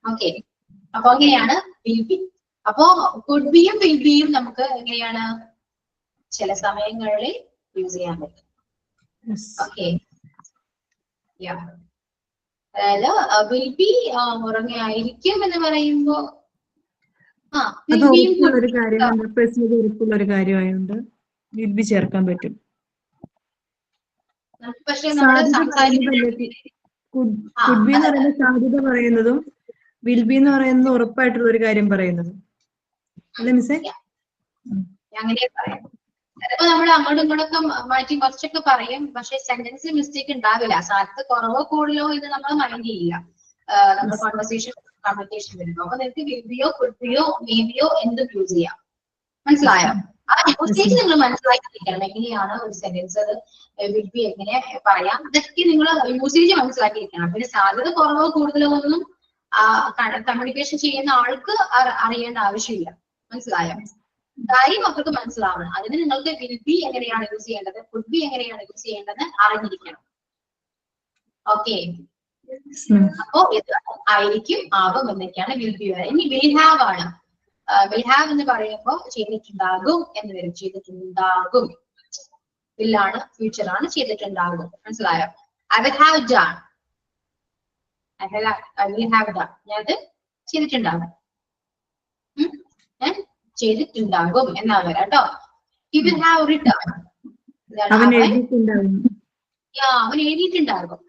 ഓക്കെ, അപ്പൊ അങ്ങനെയാണ് വിൽ ബി. അപ്പോ കുഡ് ബിയും വിൽ ബിയും നമുക്ക് എങ്ങനെയാണ് ചില സമയങ്ങളിൽ യൂസ് ചെയ്യാൻ പറ്റും. ഓക്കെ, അതായത് വിൽ ബി ഉറങ്ങായിരിക്കും എന്ന് പറയുമ്പോ ഒരു കാര്യമായതുകൊണ്ട് വിൽ ബി ചേർക്കാൻ പറ്റും. പക്ഷെ കുഡ് ബി എന്ന് പറയുന്ന സാധ്യത പറയുന്നതും വിൽ ബി എന്ന് പറയുന്നത് ഉറപ്പായിട്ടുള്ള ഒരു കാര്യം പറയുന്നതും അല്ലെ മിസ്സേ? അങ്ങനെ പറയാം. ചിലപ്പോ നമ്മൾ അങ്ങോട്ടും ഇങ്ങോട്ടൊക്കെ മാറ്റി കുറച്ചൊക്കെ പറയും, പക്ഷെ സെന്റൻസിൽ മിസ്റ്റേക്ക് ഉണ്ടാവില്ല. സാധ്യത കുറവോ കൂടുതലോ ഇത് നമ്മൾ മൈൻഡ് ചെയ്യില്ല നമ്മുടെ കോൺവെർസേഷൻ കമ്മ്യൂണിക്കേഷൻ വരുമ്പോ. അപ്പൊ നിങ്ങൾക്ക് വിൽ ബിയോ കുഡ് ബിയോ മേ ബിയോ എന്തും യൂസ് ചെയ്യാം. മനസ്സിലായോ? ആ യൂസേജ് നിങ്ങൾ മനസ്സിലാക്കിയിരിക്കണം. എങ്ങനെയാണ് ഒരു സെന്റൻസ് വിൽ ബി എങ്ങനെ പറയാം, ഇതൊക്കെ നിങ്ങൾ യൂസേജ് മനസ്സിലാക്കിയിരിക്കണം. പിന്നെ സാധ്യത കുറവോ കൂടുതലോ ഒന്നും കമ്മ്യൂണിക്കേഷൻ ചെയ്യുന്ന ആൾക്ക് അറിയേണ്ട ആവശ്യമില്ല. മനസ്സിലായോ? കാര്യം മക്കൾക്ക് മനസ്സിലാവണം. അതിന് നിങ്ങൾക്ക് വിൽ ബി എങ്ങനെയാണ് യൂസ് ചെയ്യേണ്ടത്, കുഡ് ബി എങ്ങനെയാണ് യൂസ് ചെയ്യേണ്ടത് അറിഞ്ഞിരിക്കണം. ഓക്കെ, അപ്പോ ഇത് ആയിരിക്കും, ആകും എന്നൊക്കെയാണ് വിൽ ബി വരെ. ഇനി വിൽ ഹാവ് ആണ്. വിൽ ഹാവ് എന്ന് പറയുമ്പോൾ ചെയ്തിട്ടുണ്ടാകും എന്ന് വരും. ചെയ്തിട്ടുണ്ടാകും, വില്ലാണ്, ഫ്യൂച്ചർ ആണ്, ചെയ്തിട്ടുണ്ടാകും. മനസ്സിലായോ? I will have done, I will have done, ഞാനത് ചെയ്തിട്ടുണ്ടാകും, ചെയ്തിട്ടുണ്ടാകും എന്നാണ് വരാം കേട്ടോ. He will have written, അവൻ എഴുതിയിട്ടുണ്ടാകും.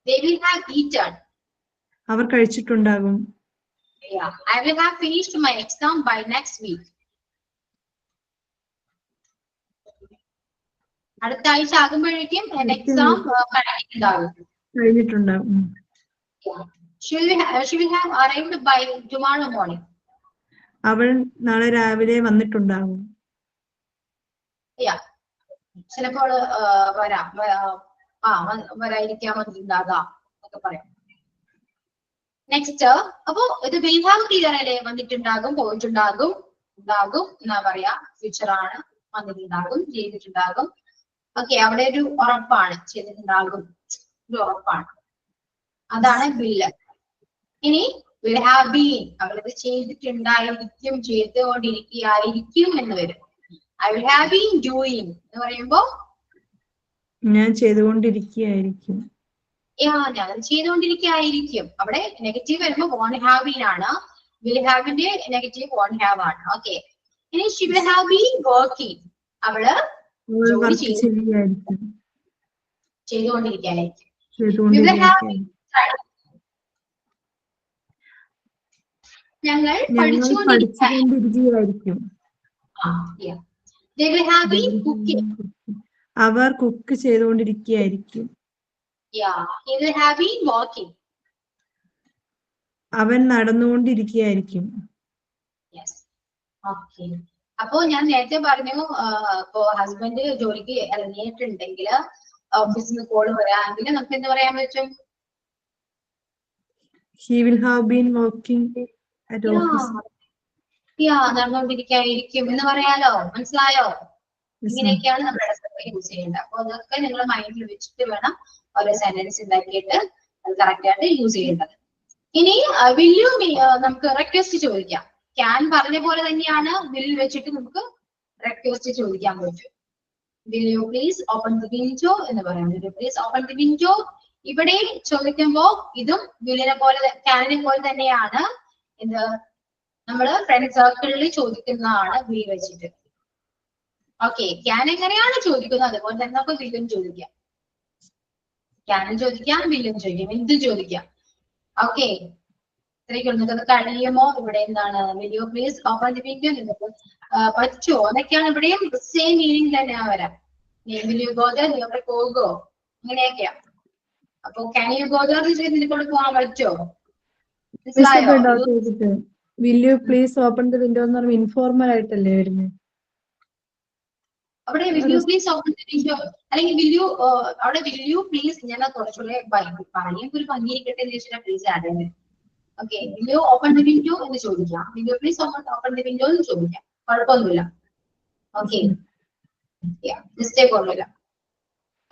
They will have eaten, our കഴിച്ചിട്ടുണ്ടാകും. I will have finished my exam by next week. അടുത്ത ആഴ്ച ആകുമ്പോഴേക്കും എന്റെ exam കഴിഞ്ഞിട്ടുണ്ടാകും. She will have arrived by tomorrow morning. അവൾ നാളെ രാവിലെ വന്നിട്ടുണ്ടാകും. ചിലപ്പോൾ വരാതിരിക്കാൻ വന്നിട്ടുണ്ടാകാം എന്നൊക്കെ പറയാം. നെക്സ്റ്റ്, അപ്പോ ഇത് വിൽ ഹാവ് ക്ലിയർ അല്ലേ? വന്നിട്ടുണ്ടാകും, പോയിട്ടുണ്ടാകും, ഉണ്ടാകും എന്നാ പറയാ. ഫ്യൂച്ചർ ആണ്, വന്നിട്ടുണ്ടാകും, ചെയ്തിട്ടുണ്ടാകും. ഓക്കെ, അവിടെ ഒരു ഉറപ്പാണ്, ചെയ്തിട്ടുണ്ടാകും, ഒരു ഉറപ്പാണ്. അതാണ് വില്ല്. ഇനി will have been, അവളിത് ചെയ്തിട്ടുണ്ടായിരിക്കും, ചെയ്തുകൊണ്ടിരിക്കുകയായിരിക്കും എന്ന് വരും. I will have been doing എന്ന് പറയുമ്പോ ഞാൻ ചെയ്തുകൊണ്ടിരിക്കുകയായിരിക്കും. ഞാൻ ചെയ്തുകൊണ്ടിരിക്കുകയായിരിക്കും. അവിടെ നെഗറ്റീവ് വരുമ്പോ won't have been ആണ്. will have ന്റെ നെഗറ്റീവ് won't have ആണ്. ഓക്കെ. ഇനി she will have been working, അവള് ജോലി ചെയ്തുകൊണ്ടിരിക്കുകയായിരിക്കും. ഞങ്ങൾ പഠിച്ചുകൊണ്ടിരിക്കുകയായിരിക്കും. They will have been cooking. അവർ കുക്ക് ചെയ്തുകൊണ്ടിരിക്കുകയായിരിക്കും. He will have been walking. അവൻ നടന്നുകൊണ്ടിരിക്കുകയായിരിക്കും. അപ്പോ ഞാൻ നേരത്തെ പറഞ്ഞു, ഇപ്പോ ഹസ്ബൻഡ് ജോലിക്ക് ഇറങ്ങിയിട്ടുണ്ടെങ്കിൽ ഓഫീസിൽ നിന്ന് കോൾ വരാമെങ്കിൽ നമുക്ക് എന്ത് പറയാൻ പറ്റും? He will have been working at office. നടന്നുകൊണ്ടിരിക്കുകയായിരിക്കും എന്ന് പറയാലോ. മനസ്സിലായോ? ഇങ്ങനെയൊക്കെയാണ് നമ്മൾ യൂസ് ചെയ്യേണ്ടത്. അപ്പൊ അതൊക്കെ നിങ്ങൾ മൈൻഡിൽ വെച്ചിട്ട് വേണം ഓരോ സെന്റൻസ് ഉണ്ടാക്കിയിട്ട് അത് കറക്റ്റ് ആയിട്ട് യൂസ് ചെയ്യേണ്ടത്. ഇനി വില്യു നമുക്ക് റിക്വസ്റ്റ് ചോദിക്കാം. ക്യാൻ പറഞ്ഞ പോലെ തന്നെയാണ് വിൽ വെച്ചിട്ട് നമുക്ക് റിക്വസ്റ്റ് ചോദിക്കാൻ പറ്റും. Will you please open the window എന്ന് പറയാം. Will you please open the window ഇവിടെ ചോദിക്കുമ്പോ ഇതും വില്ലിനെ പോലെ ക്യാനിനെ പോലെ തന്നെയാണ്. ഇത് നമ്മള് ഫ്രണ്ട് സർക്കിളിൽ ചോദിക്കുന്നതാണ് വിൽ വെച്ചിട്ട്. ഓക്കെ, ക്യാൻ എങ്ങനെയാണ് ചോദിക്കുന്നത് അതുപോലെ തന്നെ നമുക്ക് വില്ലും ചോദിക്കാം. ക്യാനും ചോദിക്കാം, വില്ലും ചോദിക്കാം, എന്തും ചോദിക്കാം. ഓക്കെ, ഇത്രയ്ക്കുള്ളൂ. നിങ്ങൾക്ക് കഴിയുമോ? ഇവിടെ എന്താണ് will you please open the window, നിങ്ങൾക്ക് പറ്റുമോ എന്നൊക്കെയാണ്. ഇവിടെയും സെയിം മീനിങ് തന്നെയാണ് വരാം. വിൽ യു ഗോ ദർ, നീ അവിടെ പോകുമോ, അങ്ങനെയൊക്കെയാ. അപ്പൊ ക്യാൻ യു ഗോ ദർ ഇതിനെ കൊണ്ട് പോകാൻ പറ്റുമോ? Will you please open the window എന്ന് പറയുമ്പോൾ ഇൻഫോർമൽ ആയിട്ടല്ലേ വരുന്നത്? അവിടെ will you please open the window അല്ലെങ്കിൽ വിൽ യു അവിടെ വിൽ യു പ്ലീസ് ഞാൻ കുറച്ചുകൂടെ പറയുമ്പോൾ ഒരു ഭംഗിയിരിക്കട്ടെ എന്ന് വെച്ചിട്ട് പ്ലീസ് ആഡ് ചെയ്യുന്നത്. Okay, will you open the window എന്ന് ചോദിക്കാം. Will you please open the window എന്ന് ചോദിക്കാം. കുഴപ്പമൊന്നുമില്ല. ഓക്കെ, മിസ്റ്റേക്ക് ഒന്നുമില്ല.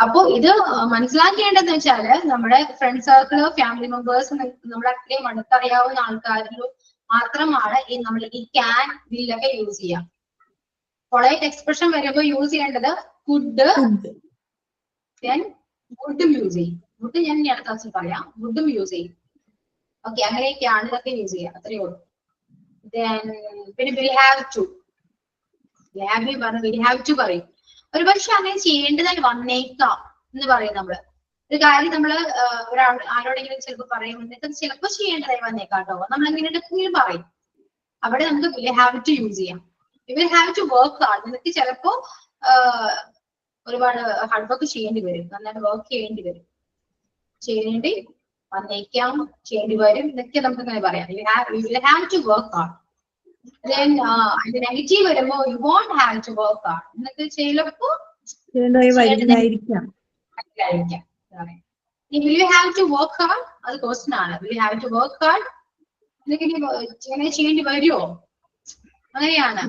അപ്പൊ ഇത് മനസ്സിലാക്കേണ്ടതെന്ന് വെച്ചാല് നമ്മുടെ ഫ്രണ്ട് സർക്കിളോ ഫാമിലി മെമ്പേഴ്സ് നമ്മുടെ അത്രയും അടുത്തറിയാവുന്ന ആൾക്കാരിലും മാത്രമാണ് നമ്മൾ ഈ ക്യാൻ വില്ലൊക്കെ യൂസ് ചെയ്യാം. പൊളൈറ്റ് എക്സ്പ്രഷൻ വരുമ്പോൾ യൂസ് ചെയ്യേണ്ടത് കുഡ്, വുഡും യൂസ് ചെയ്യും. വുഡ് ഞാൻ ഇനി അടുത്ത ക്ലാസ്സിൽ പറയാം. വുഡും യൂസ് ചെയ്യും. ഓക്കെ, അങ്ങനെയൊക്കെയാണ് ഇതൊക്കെ യൂസ് ചെയ്യുക. അത്രയേ ഉള്ളൂ. പിന്നെ will have to, will have to പറയും. ഒരുപക്ഷെ അങ്ങനെ ചെയ്യേണ്ടതായി വന്നേക്കാം എന്ന് പറയും. നമ്മള് ഒരു കാര്യം നമ്മള് ആരോടെങ്കിലും ചിലപ്പോൾ പറയും, എന്നിട്ട് ചിലപ്പോൾ ചെയ്യേണ്ടതായി വന്നേക്കാം കേട്ടോ, നമ്മൾ എങ്ങനെയെങ്കിലും പറയും. അവിടെ നമുക്ക് വിൽ ഹാവ് ടു യൂസ് ചെയ്യാം. Will have to work hard, നിനക്ക് ചിലപ്പോ ഒരുപാട് ഹാർഡ് വർക്ക് ചെയ്യേണ്ടി വരും, നന്നായിട്ട് വർക്ക് ചെയ്യേണ്ടി വരും, ചെയ്യേണ്ടി വന്നേക്കാം, ചെയ്യേണ്ടി വരും, ഇതൊക്കെ നമുക്ക് അങ്ങനെ പറയാം. Will have to work hard. Negative വരുമ്പോ you won't have to work hard, നിനക്ക് ചിലപ്പോ will you have to work hard, അത് ക്വസ്റ്റ്യൻ ആണ്. Will you have to work hard, നിനക്ക് ഇങ്ങനെ ചെയ്യേണ്ടി വരുമോ, അങ്ങനെയാണ്.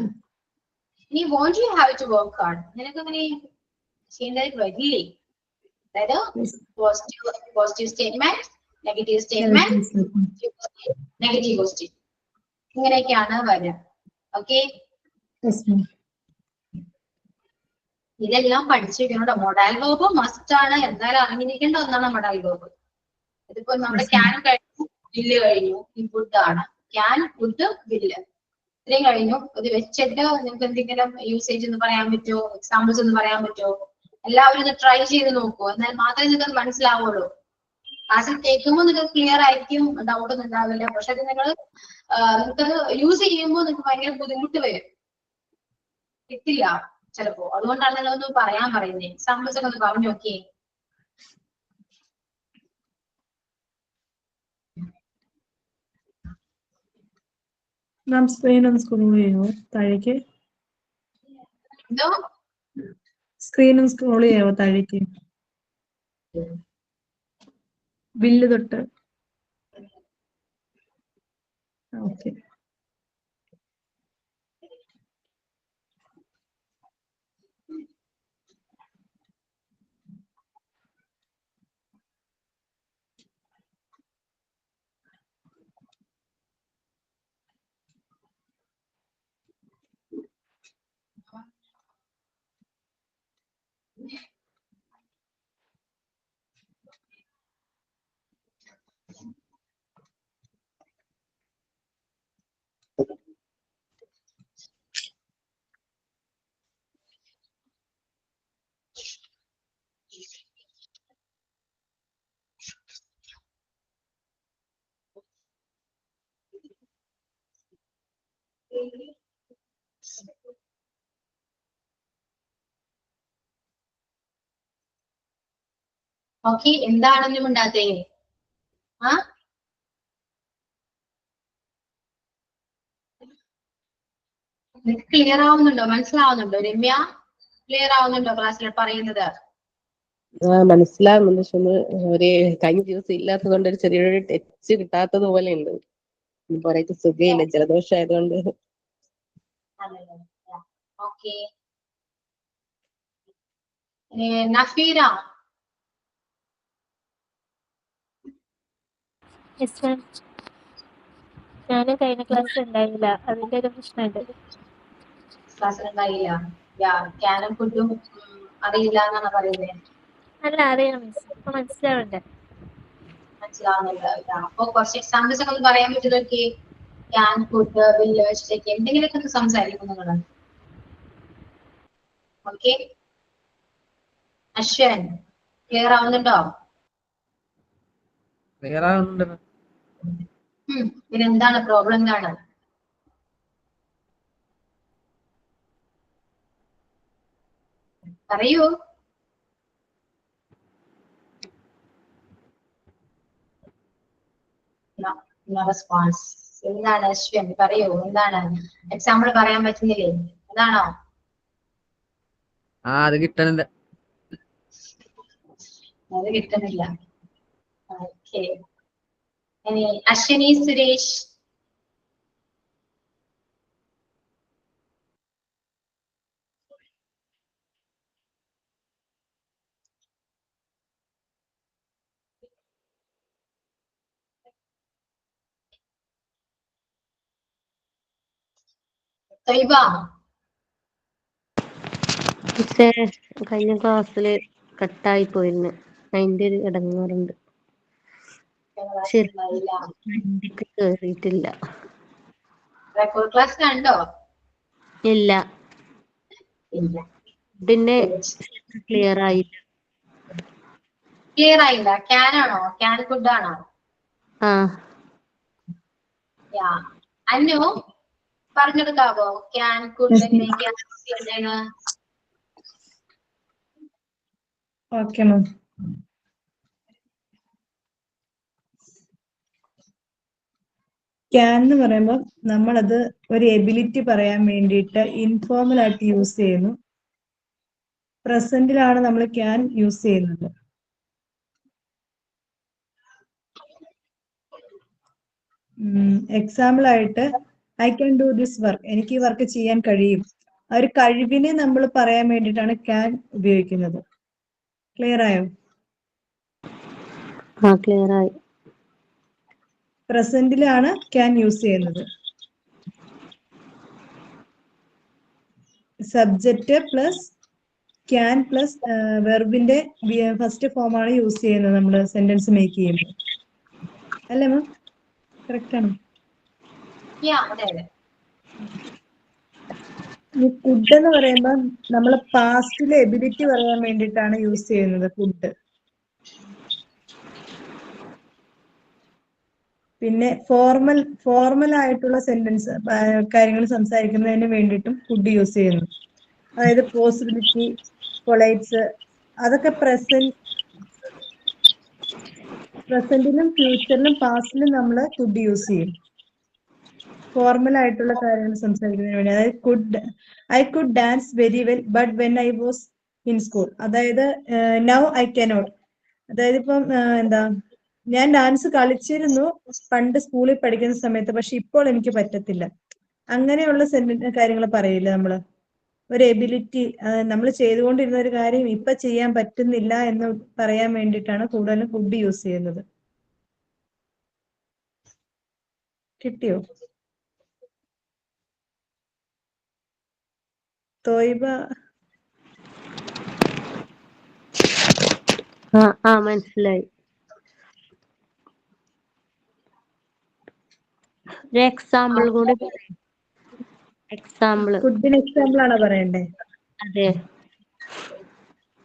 ഇനി won't you have to work hard, നിനക്ക് അങ്ങനെ ചെയ്യേണ്ടതായിട്ട് വരില്ലേ? അതായത് positive statement, negative statement, negative question, ഇങ്ങനെയൊക്കെയാണ് വരിക. ഓക്കെ, ഇതെല്ലാം പഠിച്ചു വെക്കണോ. മൊഡാൽ വേർബ് മസ്റ്റ് ആണ്, എന്തായാലും അറിഞ്ഞിരിക്കേണ്ട ഒന്നാണ് മൊഡാൽ വേർബ്. ഇതിപ്പോ നമ്മുടെ ക്യാനും കഴിഞ്ഞു, വില്ല് കഴിഞ്ഞു, ഈ വുഡ് ആണ്. ക്യാൻ, വുഡ്, വില്ല് ഇത്രയും കഴിഞ്ഞു. ഇത് വെച്ചിട്ട് നിങ്ങൾക്ക് എന്തെങ്കിലും യൂസേജ് എന്ന് പറയാൻ പറ്റുമോ, എക്സാമ്പിൾസ് എന്ന് പറയാൻ പറ്റുമോ? എല്ലാവരും ഇത് ട്രൈ ചെയ്ത് നോക്കൂ, എന്നാൽ മാത്രമേ നിങ്ങൾക്ക് മനസ്സിലാവുള്ളൂ. ക്ലാസ്സിൽ കേൾക്കുമ്പോൾ നിങ്ങൾക്ക് ക്ലിയർ ആയിരിക്കും, ഡൗട്ട് ഒന്നും ഉണ്ടാവില്ല. പക്ഷെ അത് നിങ്ങൾക്കത് യൂസ് ചെയ്യുമ്പോൾ നിങ്ങൾക്ക് ഭയങ്കര ബുദ്ധിമുട്ട് വരും, കിട്ടില്ല ചിലപ്പോ. അതുകൊണ്ടാണ് നിങ്ങളൊന്ന് പറയാൻ പറയുന്നത്. എക്സാമ്പിൾസ് ഒക്കെ ഒന്ന് പറഞ്ഞു നോക്കിയേ. സ്ക്രീൻ ഒന്ന് സ്ക്രോൾ ചെയ്യുമോ താഴേക്ക്? എന്തോ സ്ക്രീൻ ഒന്ന് സ്ക്രോൾ ചെയ്യാവോ താഴേക്ക്? വില്ല് തൊട്ട്. ഓക്കെ, ഓക്കെ, എന്താണെന്നും ഉണ്ടാത്തേ? ആ ക്ലിയർ ആവുന്നുണ്ടോ? മനസ്സിലാവുന്നുണ്ടോ രമ്യ? ക്ലിയർ ആവുന്നുണ്ടോ ക്ലാസ്സിൽ പറയുന്നത്? മനസ്സിലാവുന്നുണ്ട്. പക്ഷെ ഒരു കഴിഞ്ഞ ദിവസം ഇല്ലാത്തത് കൊണ്ട് ഒരു ചെറിയൊരു ടച്ച് കിട്ടാത്തത് പോലെ ഉണ്ട്. പോരായിട്ട് സുഖയില്ല, ജലദോഷം ആയതുകൊണ്ട്. ഓക്കെ, നഫീര. ഞാൻ കഴിഞ്ഞ ക്ലാസ്സിൽ ഉണ്ടായില്ല, അതിന്റെ ഒരു പ്രശ്നമുണ്ട്. ക്ലാസ്സിൽ ഉണ്ടായില്ല? ക്യാനും ഫുഡും അറിയില്ല എന്നാണ് പറയുന്നത്. അല്ല, അറിയാം മിസ്, ഇപ്പൊ മനസ്സിലാവണ്ടേ? മനസ്സിലാവുന്നില്ല. അപ്പൊ കുറച്ച് എക്സാമ്പിൾസ് ഒക്കെ ഒന്ന് പറയാൻ പറ്റുന്നൊക്കെ? ക്യാൻ, ഫുഡ്, വില്ലേജ്, എന്തെങ്കിലുമൊക്കെ ഒന്ന് സംസാരിക്കും നിങ്ങൾ. ഓക്കെ, അശ്വൻ ക്ലിയർ ആവുന്നുണ്ടോ? ക്ലിയർ ആവുന്നുണ്ട്. പിന്നെന്താണ് പ്രോബ്ലം? എന്താണ്? പറയൂ. റെസ്പോൺസ് എന്താണ് അശ്വൻ? പറയൂ, എന്താണ്? എക്സാമ്പിൾ പറയാൻ പറ്റുന്നില്ലേ? അതാണോ? അത് കിട്ടണില്ല. അത് കിട്ടുന്നില്ല. ഓക്കെ, ഇനി അശ്വിനി സുരേഷ്. തൊയ്ബ. കഴിഞ്ഞ ക്ലാസ്സിൽ കട്ടായി പോയിരുന്നു, അതിന്റെ ഒരു ഇടങ്ങാറുണ്ട്. കേറിയിട്ടില്ല. റെക്കോർഡ് ക്ലാസ് കണ്ടോ? ഇല്ല, ഇല്ല. ഇതിന്റെ ക്ലിയർ ആയില്ല. ക്ലിയർ ആയില്ല. ക്യാൻ ആണോ? ക്യാൻ ഫുഡ് ആണോ? ആ, അന്നു പറഞ്ഞെടുക്കാവോ? ക്യാൻ ഫുഡ് എങ്ങനെയാണ്? Okay ma'am. ക്യാൻ എന്ന് പറയുമ്പോൾ നമ്മളത് ഒരു എബിലിറ്റി പറയാൻ വേണ്ടിയിട്ട് ഇൻഫോർമൽ ആയിട്ട് യൂസ് ചെയ്യുന്നു. പ്രസന്റിലാണ് നമ്മൾ ക്യാൻ യൂസ് ചെയ്യുന്നത്. എക്സാമ്പിൾ ആയിട്ട് I can do this work, എനിക്ക് ഈ വർക്ക് ചെയ്യാൻ കഴിയും. ആ ഒരു കഴിവിനെ നമ്മൾ പറയാൻ വേണ്ടിയിട്ടാണ് ക്യാൻ ഉപയോഗിക്കുന്നത്. ക്ലിയർ ആയോ? ക്ലിയർ ആയി. പ്രസന്റിലാണ് ക്യാൻ യൂസ് ചെയ്യുന്നത്. സബ്ജക്റ്റ് പ്ലസ് ക്യാൻ പ്ലസ് വെർബിന്റെ ഫസ്റ്റ് ഫോം ആണ് യൂസ് ചെയ്യുന്നത് നമ്മൾ സെന്റൻസ് മേക്ക് ചെയ്യുമ്പോൾ. അല്ലേ മാം? കറക്റ്റ് ആണോ? ഈ ഫുഡ് എന്ന് പറയുമ്പോൾ നമ്മൾ പാസ്റ്റിലെ എബിലിറ്റി പറയാൻ വേണ്ടിയിട്ടാണ് യൂസ് ചെയ്യുന്നത് ഫുഡ്. പിന്നെ ഫോർമൽ ആയിട്ടുള്ള സെന്റൻസ് കാര്യങ്ങൾ സംസാരിക്കുന്നതിന് വേണ്ടിയിട്ടും ഫുഡ് യൂസ് ചെയ്യുന്നു. അതായത് പോസിബിലിറ്റി, പൊളൈറ്റ്സ്, അതൊക്കെ പ്രസന്റിലും ഫ്യൂച്ചറിലും പാസ്റ്റിലും നമ്മൾ ഫുഡ് യൂസ് ചെയ്യും ഫോർമൽ ആയിട്ടുള്ള കാര്യങ്ങൾ സംസാരിക്കുന്നതിന് വേണ്ടി. അതായത് I could dance very well but when I was in school. അതായത് നൗ ഐ കനോട്ട്. അതായത് ഇപ്പം എന്താ, ഞാൻ ഡാൻസ് കളിച്ചിരുന്നു പണ്ട് സ്കൂളിൽ പഠിക്കുന്ന സമയത്ത്, പക്ഷെ ഇപ്പോൾ എനിക്ക് പറ്റത്തില്ല. അങ്ങനെയുള്ള കാര്യങ്ങൾ പറയില്ല നമ്മള്. ഒരു എബിലിറ്റി, നമ്മൾ ചെയ്തുകൊണ്ടിരുന്ന ഒരു കാര്യം ഇപ്പൊ ചെയ്യാൻ പറ്റുന്നില്ല എന്ന് പറയാൻ വേണ്ടിയിട്ടാണ് കൂടുതലും ഫുഡ് യൂസ് ചെയ്യുന്നത്. കിട്ടിയോ? തോയ്ബ. മനസ്സിലായി. ഒരു എക്സാമ്പിൾ കൂടി. ഫുഡിന് എക്സാമ്പിൾ ആണോ പറയണ്ടേ? അതെ.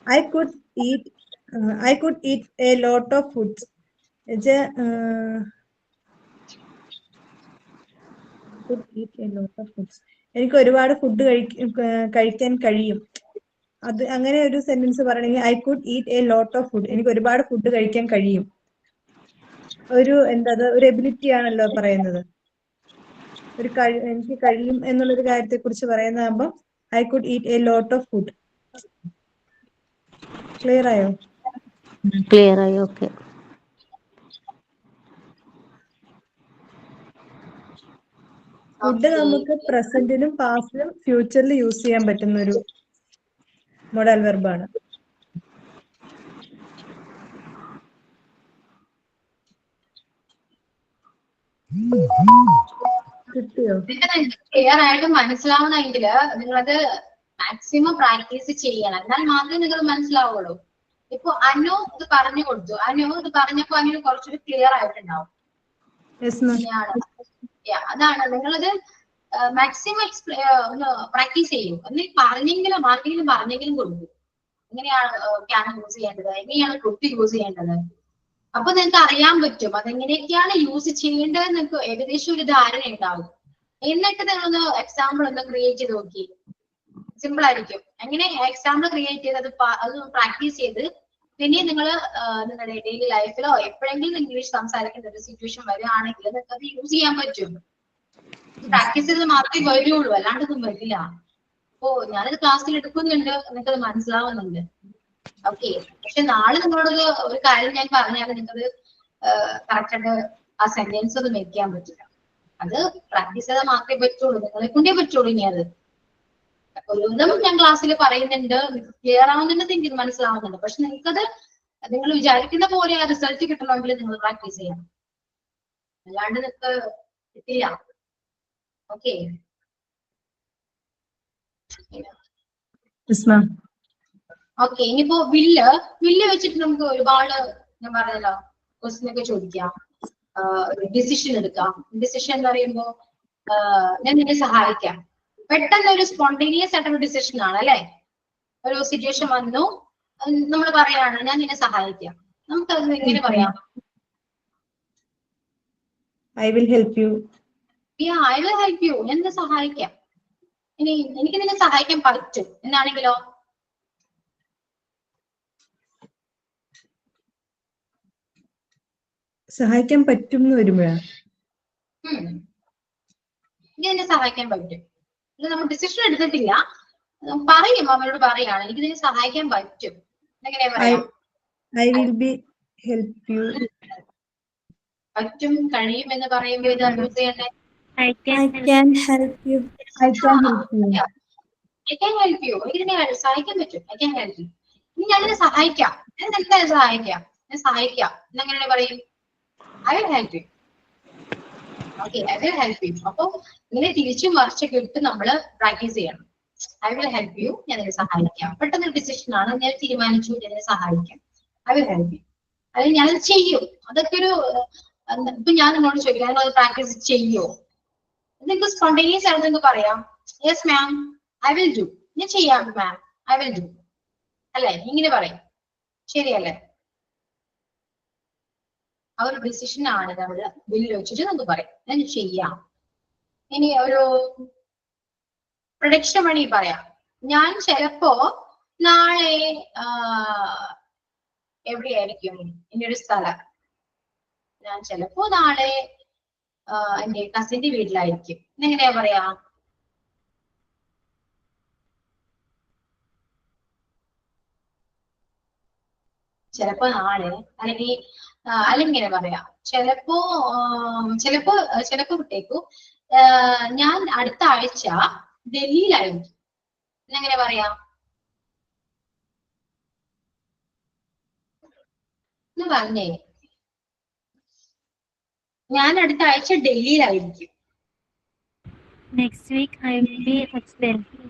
I could eat a lot of foods. Could eat a lot of foods. എനിക്ക് ഒരുപാട് ഫുഡ് കഴിക്കാൻ കഴിയും. അത് അങ്ങനെ ഒരു സെന്റൻസ് പറയണമെങ്കിൽ I could eat a lot of food. എനിക്ക് ഒരുപാട് ഫുഡ് കഴിക്കാൻ കഴിയും. ഒരു ഒരു എബിലിറ്റി ആണല്ലോ പറയുന്നത്. എനിക്ക് കഴിയും എന്നുള്ളൊരു കാര്യത്തെ കുറിച്ച് പറയുന്നതാകുമ്പോൾ I could eat a lot of food. Clear ആയോ? ക്ലിയർ ആയി. ഓക്കെ. ഫുഡ് നമുക്ക് പ്രസന്റിലും പാസ്റ്റിലും ഫ്യൂച്ചറിലും യൂസ് ചെയ്യാൻ പറ്റുന്ന ഒരു മോഡൽ വെർബാണ്. കിട്ടിയോ? ക്ലിയർ ആയിട്ട് മനസ്സിലാവണമെങ്കിൽ നിങ്ങളത് മാക്സിമം പ്രാക്ടീസ് ചെയ്യണം. എന്നാൽ മാത്രമേ നിങ്ങൾക്ക് മനസ്സിലാവുള്ളൂ. ഇപ്പൊ അനു ഇത് പറഞ്ഞു കൊടുത്തു. അനു ഇത് പറഞ്ഞപ്പോ അനു കുറച്ചുകൂടി ക്ലിയർ ആയിട്ടുണ്ടാവും. അതാണ് നിങ്ങളത് മാക്സിമം ഒന്ന് പ്രാക്ടീസ് ചെയ്യും. എന്തെങ്കിലും പറഞ്ഞെങ്കിലും പറഞ്ഞെങ്കിലും കൊടുക്കും. എങ്ങനെയാണ് ക്യാൻ യൂസ് ചെയ്യേണ്ടത്, എങ്ങനെയാണ് കുട്ടി യൂസ് ചെയ്യേണ്ടത്. അപ്പൊ നിങ്ങൾക്ക് അറിയാൻ പറ്റും അതെങ്ങനെയൊക്കെയാണ് യൂസ് ചെയ്യേണ്ടത്. നിങ്ങൾക്ക് ഏകദേശം ഒരു ധാരണ ഉണ്ടാവും. എന്നിട്ട് നിങ്ങളൊന്ന് എക്സാമ്പിൾ ഒന്ന് ക്രിയേറ്റ് ചെയ്ത് നോക്കി. സിമ്പിൾ ആയിരിക്കും. എങ്ങനെ എക്സാമ്പിൾ ക്രിയേറ്റ് ചെയ്ത് അത് പ്രാക്ടീസ് ചെയ്ത് പിന്നെ നിങ്ങൾ നിങ്ങളുടെ ഡെയിലി ലൈഫിലോ എപ്പോഴെങ്കിലും ഇംഗ്ലീഷ് സംസാരിക്കേണ്ട ഒരു സിറ്റുവേഷൻ വരികയാണെങ്കിൽ നിങ്ങൾക്ക് അത് യൂസ് ചെയ്യാൻ പറ്റും. പ്രാക്ടീസ് ചെയ്ത് മാത്രമേ വരുള്ളൂ, അല്ലാണ്ടൊന്നും വരില്ല. അപ്പോ ഞാനത് ക്ലാസ്സിൽ എടുക്കുന്നുണ്ട്, നിങ്ങൾക്കത് മനസ്സിലാവുന്നുണ്ട്. ഓക്കെ. പക്ഷെ നാളെ നിങ്ങളോട് ഒരു കാര്യം ഞാൻ പറഞ്ഞാൽ നിങ്ങൾക്കത് കറക്റ്റ് ആയിട്ട് ആ സെന്റൻസ് ഒന്നും വെക്കാൻ പറ്റില്ല. അത് പ്രാക്ടീസ് ചെയ്താൽ മാത്രമേ പറ്റുള്ളൂ. നിങ്ങളെ കൊണ്ടേ പറ്റുള്ളൂ. ഇനി അത് ഒരുവിധം ഞാൻ ക്ലാസ്സിൽ പറയുന്നുണ്ട്, ക്ലിയർ ആവുന്നുണ്ട്, എനിക്ക് മനസ്സിലാവുന്നുണ്ട്. പക്ഷെ നിങ്ങൾക്കത് നിങ്ങൾ വിചാരിക്കുന്ന പോലെ ആ റിസൾട്ട് കിട്ടണമെങ്കിൽ നിങ്ങൾ പ്രാക്ടീസ് ചെയ്യണം, അല്ലാണ്ട് നിങ്ങൾക്ക് കിട്ടില്ല. ഓക്കെ. ഓക്കെ. ഇനിയിപ്പോ വില്ല് വെച്ചിട്ട് നമുക്ക് ഒരുപാട് ഞാൻ പറഞ്ഞല്ലോ ക്വസ്റ്റ്യൻ ഒക്കെ ചോദിക്കാം. ഡിസിഷൻ എടുക്കാം. ഡിസിഷൻ എന്ന് പറയുമ്പോ ഞാൻ നിന്നെ സഹായിക്കാം. പെട്ടെന്ന് ഒരു സ്പോണ്ടേനിയസ് ആയിട്ടുള്ള ഡിസിഷൻ ആണ് അല്ലെ. ഒരു സിറ്റുവേഷൻ വന്നു, നമ്മൾ പറയാണ് ഞാൻ നിന്നെ സഹായിക്കാം. നമുക്കത് എങ്ങനെ പറയാം? I will help you. I will help you. ഞാൻ നിന്നെ സഹായിക്കാം. ഇനി എനിക്ക് നിന്നെ സഹായിക്കാൻ പറ്റും എന്നാണെങ്കിലോ? സഹായിക്കാൻ പറ്റും എന്ന് വരുമ്പോഴാണ് എനിക്ക് നിന്നെ സഹായിക്കാൻ പറ്റും. ഇത് നമ്മൾ ഡിസിഷൻ എടുത്തിട്ടില്ല, പറയും. അവരോട് പറയാണ് എനിക്ക് നിന്നെ സഹായിക്കാൻ പറ്റും. എങ്ങനെയാ പറയാം? I will B help you. പറ്റും, കഴിയും എന്ന് പറയുമ്പോൾ ഇത് യൂസ് ചെയ്യണ്ടേ? I can help you. I can help you. I can help you. എനിക്ക് നിന്നെ സഹായിക്കാൻ പറ്റും. I can help you. ഇനി ഞാൻ നിന്നെ സഹായിക്കാം. ഞാൻ എന്തായാലും സഹായിക്കാം. ഞാൻ സഹായിക്കാം എന്നെങ്ങനെ പറയും? I will help you. Okay, I will help you. അപ്പൊ ഇങ്ങനെ തിരിച്ചും മറിച്ചൊക്കെ ഇട്ട് നമ്മള് പ്രാക്ടീസ് ചെയ്യണം. I will help you. ഞാൻ നിന്നെ സഹായിക്കാം. പെട്ടെന്നൊരു ഡിസിഷൻ ആണ്, ഞാൻ തീരുമാനിച്ചു ഞാൻ നിന്നെ സഹായിക്കാം. I will help you. അല്ലെങ്കിൽ ഞാനത് ചെയ്യും. അതൊക്കെ ഒരു ഇപ്പൊ ഞാൻ നിങ്ങളോട് ചോദിക്കാം, നിങ്ങളത് പ്രാക്ടീസ് ചെയ്യോ? നിങ്ങൾക്ക് സ്പോണ്ടേനിയസ് ആയിട്ട് നിങ്ങൾക്ക് പറയാം, yes ma'am I will do. ഞാൻ ചെയ്യാം മാം, ഐ വിൽ ഡു. അല്ലെ, ഇങ്ങനെ പറയും. ശരിയല്ലേ? ആ ഒരു ഡിസിഷൻ ആണ് നമ്മള് ബില്ല് വെച്ചിട്ട് നമുക്ക് പറയാം ഞാൻ ചെയ്യാം. ഇനി ഒരു പ്രൊഡക്ഷൻ വഴി പറയാം. ഞാൻ ചിലപ്പോ നാളെ എവിടെയായിരിക്കും? ഇനി ഒരു സ്ഥലം. ഞാൻ ചിലപ്പോ നാളെ എന്റെ കസിന്റെ വീട്ടിലായിരിക്കും. എങ്ങനെയാ പറയാ? ചിലപ്പോ നാളെ, അല്ലെങ്കിൽ ഇങ്ങനെ പറയാം. ചിലപ്പോ വിട്ടേക്കു ഞാൻ അടുത്ത ആഴ്ച ഡൽഹിയിലായിരിക്കും. എങ്ങനെ പറയാം? എന്ന് പറഞ്ഞേ. ഞാൻ അടുത്ത ആഴ്ച ഡൽഹിയിലായിരിക്കും. Next week I will be at Delhi.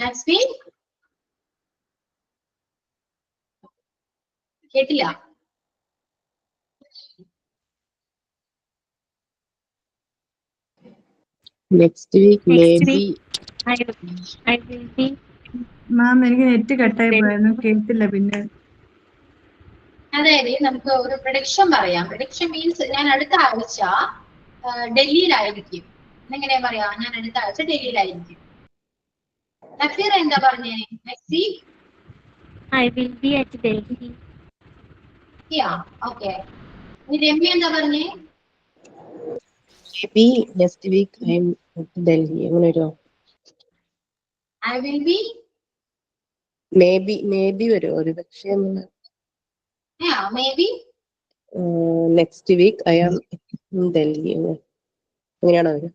Next week? കേട്ടില്ല. Next week maybe I will be. മാം എനിക്ക് നെറ്റ് കട്ടായി പോയിരുന്നു, കേട്ടില്ല. പിന്നെ അതായത് നമുക്ക് ഒരു പ്രഡിക്ഷൻ പറയാം. പ്രഡിക്ഷൻ മീൻസ് ഞാൻ അടുത്ത ആഴ്ച ഡൽഹിയിലായിരിക്കും എന്നെങ്ങനെയാ പറയാ, ഞാൻ അടുത്ത ആഴ്ച ഡൽഹിയിലായിരിക്കും. നഫീർ എന്താ പറഞ്ഞേ? Next week I will be at Delhi. Okay. Ramya എന്താ പറഞ്ഞേ? Maybe next week I'm at Delhi. അങ്ങനെ വരുമോ? ഐ വിൽ ബി മേബി വരും ഒരു പക്ഷേ. Maybe next week I am in Delhi. അങ്ങനെയാണോ വരും?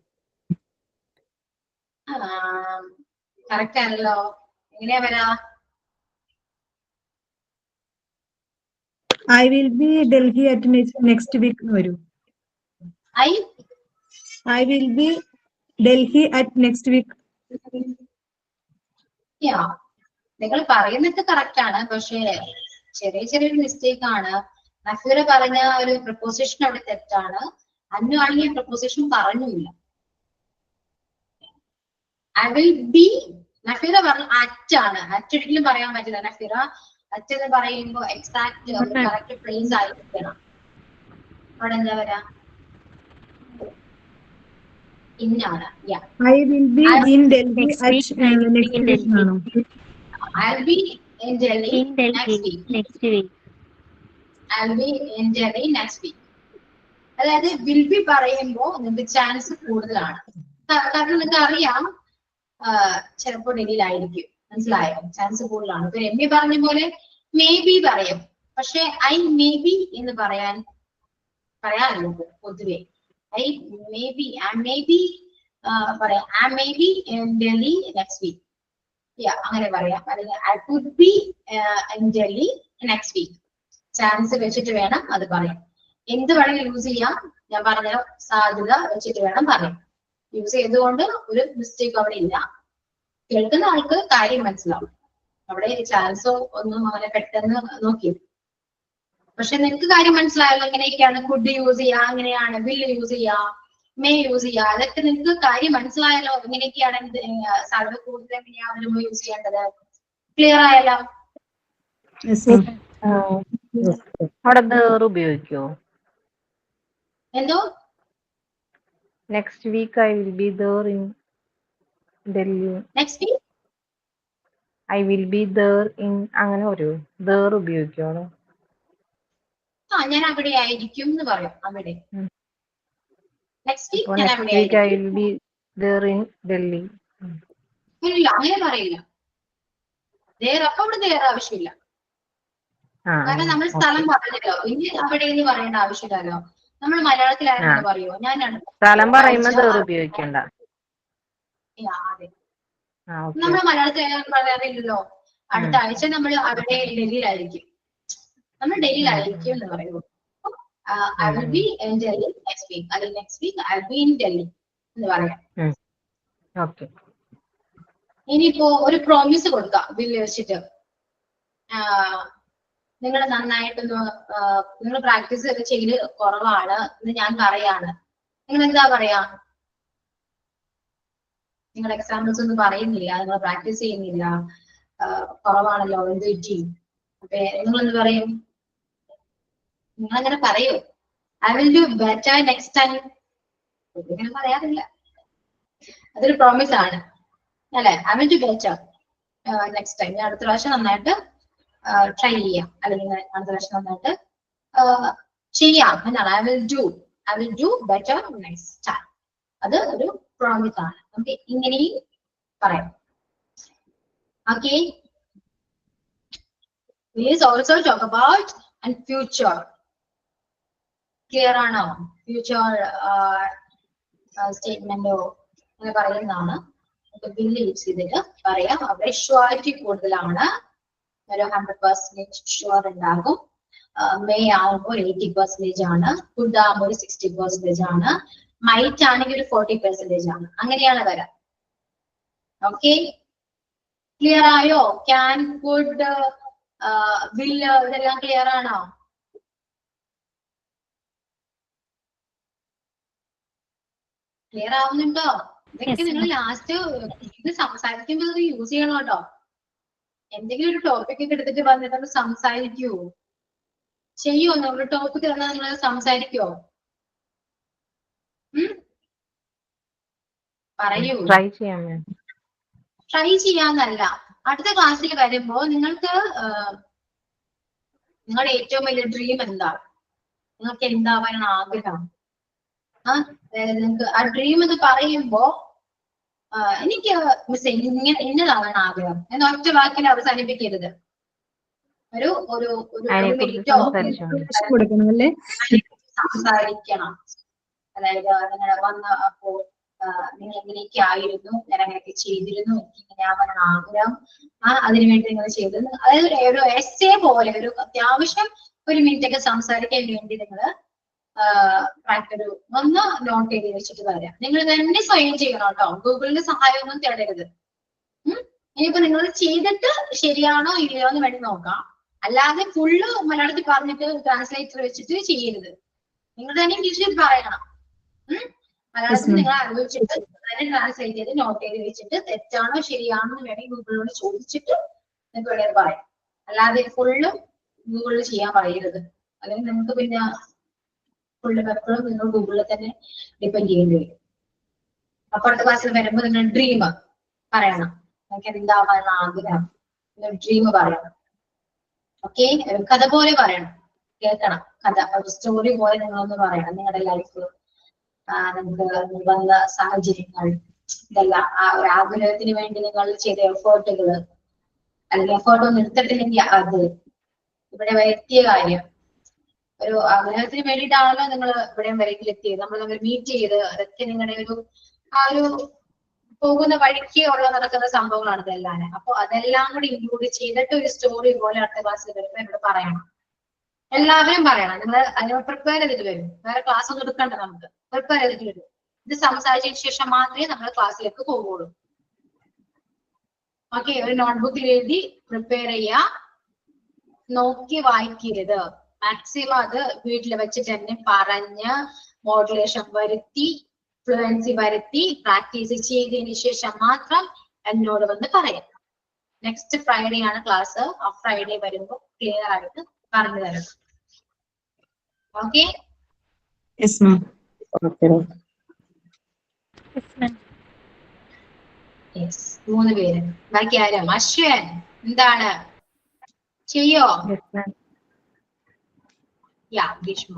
കറക്റ്റ് ആണല്ലോ. എങ്ങനെയാ വരാ? I will be Delhi at next week എന്ന് വരും. I will be Delhi at next week. നിങ്ങൾ പറയുന്നത് കറക്റ്റ് ആണ്, പക്ഷേ ചെറിയൊരു മിസ്റ്റേക്ക് ആണ്. നഫീർ പറഞ്ഞ ഒരു പ്രപ്പോസിഷൻ അവിടെ തെറ്റാണ്. അന്നു ആണെങ്കിൽ പ്രപ്പോസിഷൻ പറഞ്ഞില്ല. ഐ വിൽ ബി, നഫീറ പറഞ്ഞു അറ്റ് ആണ്. അറ്റ് ഒരിക്കലും പറയാൻ പറ്റില്ല നഫീറ. അറ്റ് എന്ന് പറയുമ്പോ എക്സാക്ട് കറക്റ്റ് പ്ലേസ് ആയിരിക്കണം. അവിടെ എന്താ പറയാ? ഇന്നാണ്. I will be in Delhi Next at week, I will be next in week Delhi. ആണോ? I'll be in Delhi In Delhi next week. next week. I'll be in Delhi next week. അതായത് will be പറയുമ്പോ നിങ്ങൾക്ക് chance കൂടുതലാണ്. കാരണം നിങ്ങൾക്ക് അറിയാം ചിലപ്പോ ഡൽഹിയിലായിരിക്കും. മനസ്സിലായോ? ചാൻസ് കൂടുതലാണ്. ഇപ്പൊ രമ്യ പറഞ്ഞ പോലെ മേ ബി പറയും, പക്ഷെ ഐ മേ ബി എന്ന് പറയാറില്ല പൊതുവെ. ഐ മേ ബി പറയാം. I may be in Delhi next week. അങ്ങനെ പറയാം. അല്ലെങ്കിൽ I could be in Delhi next week. Chance വെച്ചിട്ട് വേണം അത് പറയാം. എന്ത് വേണമെങ്കിലും യൂസ് ചെയ്യാം. ഞാൻ പറഞ്ഞ സാധ്യത വെച്ചിട്ട് വേണം പറയാം. യൂസ് ചെയ്തുകൊണ്ട് ഒരു മിസ്റ്റേക്ക് അവിടെ ഇല്ല. കേൾക്കുന്ന ആൾക്ക് കാര്യം മനസ്സിലാവും. അവിടെ ചാൻസോ ഒന്നും അങ്ങനെ പെട്ടെന്ന് നോക്കി. പക്ഷെ നിനക്ക് കാര്യം മനസ്സിലായല്ലോ എങ്ങനെയൊക്കെയാണ് കുഡ് യൂസ് ചെയ്യുക, അങ്ങനെയാണ് വില്ല് യൂസ് ചെയ്യുക, മേ യൂസ് ചെയ്യുക. അതൊക്കെ നിനക്ക് കാര്യം മനസ്സിലായല്ലോ. എങ്ങനെയൊക്കെയാണ് സാധ്യത കൂടുതൽ എങ്ങനെയാണ് യൂസ് ചെയ്യേണ്ടത്. ക്ലിയർ ആയല്ലോ? Yes, ma'am. അവിടെ there ഉപയോഗിക്കോ? എന്തോ? Next week I will be there in Delhi. Next week I will be there in അങ്ങനെ ഒരു there ഉപയോഗിക്കോ? ഞാൻ അവിടെ ആയിരിക്കും എന്ന് പറയും. അവിടെ നെക്സ്റ്റ് വീക്ക് ഞാൻ നെക്സ്റ്റ് അവിടെ വീക്ക് ഐ ആയിരിക്കും. Will be there in Delhi. ഇല്ല, അങ്ങനെ പറയില്ല. അപ്പൊ അവിടെ നേരെ ആവശ്യമില്ല. കാരണം നമ്മൾ സ്ഥലം പറഞ്ഞല്ലോ. ഇനി അവിടെ എന്ന് പറയേണ്ട ആവശ്യമില്ലല്ലോ. നമ്മൾ മലയാളത്തിലായിരുന്നു പറയുമോ? ഞാൻ സ്ഥലം പറയുമ്പോ there ഉപയോഗിക്കണ്ട. അതെ, നമ്മൾ മലയാളത്തിൽ പറയാറില്ലല്ലോ. അടുത്ത ആഴ്ച നമ്മൾ അവിടെ ഡൽഹിയിലായിരിക്കും. നമ്മൾ ഡൽഹിയിലായിരിക്കും എന്ന് പറയുമോ? I will be in Delhi next week. അല്ലെങ്കിൽ next week I will be in Delhi എന്ന് പറയാം. ഇനിയിപ്പോ ഒരു പ്രോമിസ് കൊടുക്കാം ബില്ല് വെച്ചിട്ട്. നിങ്ങൾ നന്നായിട്ടൊന്ന് നിങ്ങൾ പ്രാക്ടീസ് ചെയ്ത് കുറവാണ് എന്ന് ഞാൻ പറയാണ്. നിങ്ങൾ എന്താ പറയാ? നിങ്ങൾ എക്സാമ്പിൾസ് ഒന്നും പറയുന്നില്ല, നിങ്ങൾ പ്രാക്ടീസ് ചെയ്യുന്നില്ല, കുറവാണല്ലോ, എന്ത് പറ്റി? അപ്പൊ നിങ്ങൾ എന്ത് പറയും? നിങ്ങൾ അങ്ങനെ പറയൂ. I will do better next time. ഇങ്ങനെ പറയാറില്ല. അതൊരു പ്രോമിസ് ആണ് അല്ലെ? I will do better next time. ഞാൻ അടുത്ത പ്രാവശ്യം നന്നായിട്ട് ട്രൈ ചെയ്യാം, അല്ലെങ്കിൽ അടുത്ത പ്രാവശ്യം നന്നായിട്ട് ചെയ്യാം എന്നാണ്. I will do better next time. അത് ഒരു പ്രോമിസ് ആണ്. നമുക്ക് ഇങ്ങനെയും പറയാം. Okay, please also talk about and future. Clear ആണോ? ഫ്യൂച്ചർ സ്റ്റേറ്റ്മെന്റോ അങ്ങനെ പറയുന്നതാണ്. ബില്ല് യൂസ് ചെയ്തിട്ട് പറയാം. അവിടെ ഷുവറിറ്റി കൂടുതലാണ്. ഒരു 100% ഷുവർ ഉണ്ടാകും. മേ ആകുമ്പോൾ 80% ആണ്. കുഡ് ആകുമ്പോൾ 60% ആണ്. മൈറ്റ് ആണെങ്കിൽ ഒരു 40% ആണ്. അങ്ങനെയാണ് വരാം. ഓക്കെ, ക്ലിയർ ആയോ? ക്യാൻ, കുഡ്, വില്ല് ഇതെല്ലാം ക്ലിയർ ആണോ? ക്ലിയർ ആവുന്നുണ്ടോ? ഇതൊക്കെ നിങ്ങൾ ലാസ്റ്റ് ഇത് സംസാരിക്കുമ്പോൾ അത് യൂസ് ചെയ്യണം കേട്ടോ. എന്തെങ്കിലും ഒരു ടോപ്പിക് ഒക്കെ എടുത്തിട്ട് വന്നിട്ട് സംസാരിക്കുവോ? ചെയ്യുമോ? നമ്മൾ ടോപ്പിക് തന്നാൽ നിങ്ങൾ സംസാരിക്കുവോ? പറയൂ. ട്രൈ ചെയ്യാം മാം. ട്രൈ ചെയ്യാന്നല്ല, അടുത്ത ക്ലാസ്സിൽ വരുമ്പോ നിങ്ങൾക്ക് നിങ്ങളുടെ ഏറ്റവും വലിയ ഡ്രീം എന്താ, നിങ്ങൾക്ക് എന്താവാനാണ് ആഗ്രഹം? നിങ്ങൾക്ക് ആ ഡ്രീം എന്ന് പറയുമ്പോ എനിക്ക് മിസ് എന്നതാവാൻ ആഗ്രഹം എന്ന് ഒറ്റ വാക്കിൽ അവസാനിപ്പിക്കരുത്. ഒരു ഒരു ഒരു മിനിറ്റോ കൊടുക്കണം അല്ലേ, സംസാരിക്കണം. അതായത് നിങ്ങൾ വന്ന അപ്പോ നിങ്ങൾ എങ്ങനെയൊക്കെ ആയിരുന്നു, ഞാൻ അങ്ങനെയൊക്കെ ചെയ്തിരുന്നു, എനിക്ക് ഇങ്ങനെ ആവാനാണ് ആഗ്രഹം, അതിനുവേണ്ടി നിങ്ങൾ ചെയ്തത്. അതായത് ഒരു എസ്സേ പോലെ ഒരു അത്യാവശ്യം ഒരു മിനിറ്റ് ഒക്കെ സംസാരിക്കാൻ വേണ്ടി നിങ്ങൾ ഒരു ഒന്ന് നോട്ട് ചെയ്ത് വെച്ചിട്ട് വരാം. നിങ്ങൾ തന്നെ സ്വയം ചെയ്യണം കേട്ടോ, ഗൂഗിളിന്റെ സഹായമൊന്നും തേടരുത്. ഇനിയിപ്പോ നിങ്ങൾ ചെയ്തിട്ട് ശരിയാണോ ഇല്ലയോ എന്ന് വേണ്ടി നോക്കാം, അല്ലാതെ ഫുള്ള് മലയാളത്തിൽ പറഞ്ഞിട്ട് ട്രാൻസ്ലേറ്റർ വെച്ചിട്ട് ചെയ്യരുത്. നിങ്ങൾ തന്നെ ഇംഗ്ലീഷിൽ പറയണം. മലയാളത്തിൽ നിങ്ങൾ ആലോചിച്ചിട്ട് തന്നെ ട്രാൻസ്ലേറ്റ് ചെയ്ത് നോട്ട് ചെയ്ത് വെച്ചിട്ട് തെറ്റാണോ ശരിയാണോ എന്ന് വേണമെങ്കിൽ ഗൂഗിളിനോട് ചോദിച്ചിട്ട് നിങ്ങൾക്ക് വേണമെങ്കിൽ പറയാം. അല്ലാതെ ഫുള്ളും ഗൂഗിളിൽ ചെയ്യാൻ പറയരുത്, അല്ലെങ്കിൽ നിങ്ങൾക്ക് പിന്നെ ഫുള്ള് എപ്പോഴും നിങ്ങൾ ഗൂഗിളിൽ തന്നെ ഡിപ്പെൻഡ് ചെയ്യേണ്ടി വരും. അപ്പുറത്തെ ക്ലാസ്സിൽ വരുമ്പോൾ നിങ്ങൾ ഡ്രീം പറയണം, നിങ്ങൾക്ക് എന്താവാൻ ആഗ്രഹം, ഡ്രീം പറയണം. ഓക്കെ, ഒരു കഥ പോലെ പറയണം, കേൾക്കണം. കഥ ഒരു സ്റ്റോറി പോലെ നിങ്ങളൊന്ന് പറയണം. നിങ്ങളുടെ ലൈഫ്, നിങ്ങൾക്ക് വന്ന സാഹചര്യങ്ങൾ, ഇതെല്ലാം ആ ഒരു ആഗ്രഹത്തിന് വേണ്ടി നിങ്ങൾ ചെയ്ത എഫേർട്ടുകൾ, അല്ലെങ്കിൽ എഫേർട്ട് ഒന്നും എടുത്തിട്ടില്ലെങ്കിൽ അത്, ഇവിടെ എത്തിയ കാര്യം, ഒരു ആഗ്രഹത്തിന് വേണ്ടിയിട്ടാണല്ലോ നിങ്ങൾ ഇവിടെയും വരയ്ക്കിൽ എത്തിയത്, നമ്മൾ തമ്മിൽ മീറ്റ് ചെയ്ത്, അതൊക്കെ നിങ്ങളുടെ ഒരു ഒരു പോകുന്ന വഴിക്ക് ഉള്ള നടക്കുന്ന സംഭവങ്ങളാണ് ഇതെല്ലാം. അപ്പൊ അതെല്ലാം കൂടി ഇൻക്ലൂഡ് ചെയ്തിട്ട് ഒരു സ്റ്റോറി പോലെ അടുത്ത ക്ലാസ്സിൽ വരുമ്പോൾ ഇവിടെ പറയണം. എല്ലാവരും പറയണം. നിങ്ങൾ അതിനെ പ്രിപ്പയർ ചെയ്തിട്ട് വരും, വേറെ ക്ലാസ് ഒന്നും എടുക്കണ്ട, നമുക്ക് പ്രിപ്പയർ ചെയ്തിട്ട് വരും. ഇത് സംസാരിച്ചതിന് ശേഷം മാത്രമേ നമ്മൾ ക്ലാസ്സിലേക്ക് പോകുള്ളൂ. ഓക്കെ, ഒരു നോട്ട്ബുക്കിൽ എഴുതി പ്രിപ്പയർ ചെയ്യുക, നോക്കി വായിക്കരുത്. മാക്സിമം അത് വീട്ടിൽ വെച്ചിട്ട് തന്നെ പറഞ്ഞ് മോഡുലേഷൻ വരുത്തി ഫ്ലുവൻസി വരുത്തി പ്രാക്ടീസ് ചെയ്തതിന് ശേഷം മാത്രം എന്നോട് വന്ന് പറയാം. നെക്സ്റ്റ് ഫ്രൈഡേ ആണ് ക്ലാസ്. ആ ഫ്രൈഡേ വരുമ്പോൾ ക്ലിയർ ആയിട്ട് പറഞ്ഞു തരണം. Okay, yes ma'am. യെസ്, 3 പേര്. ബാക്കി ആരും? അശ്വൻ എന്താണ് ചെയ്യോ? യാ, ഭീഷ്മ.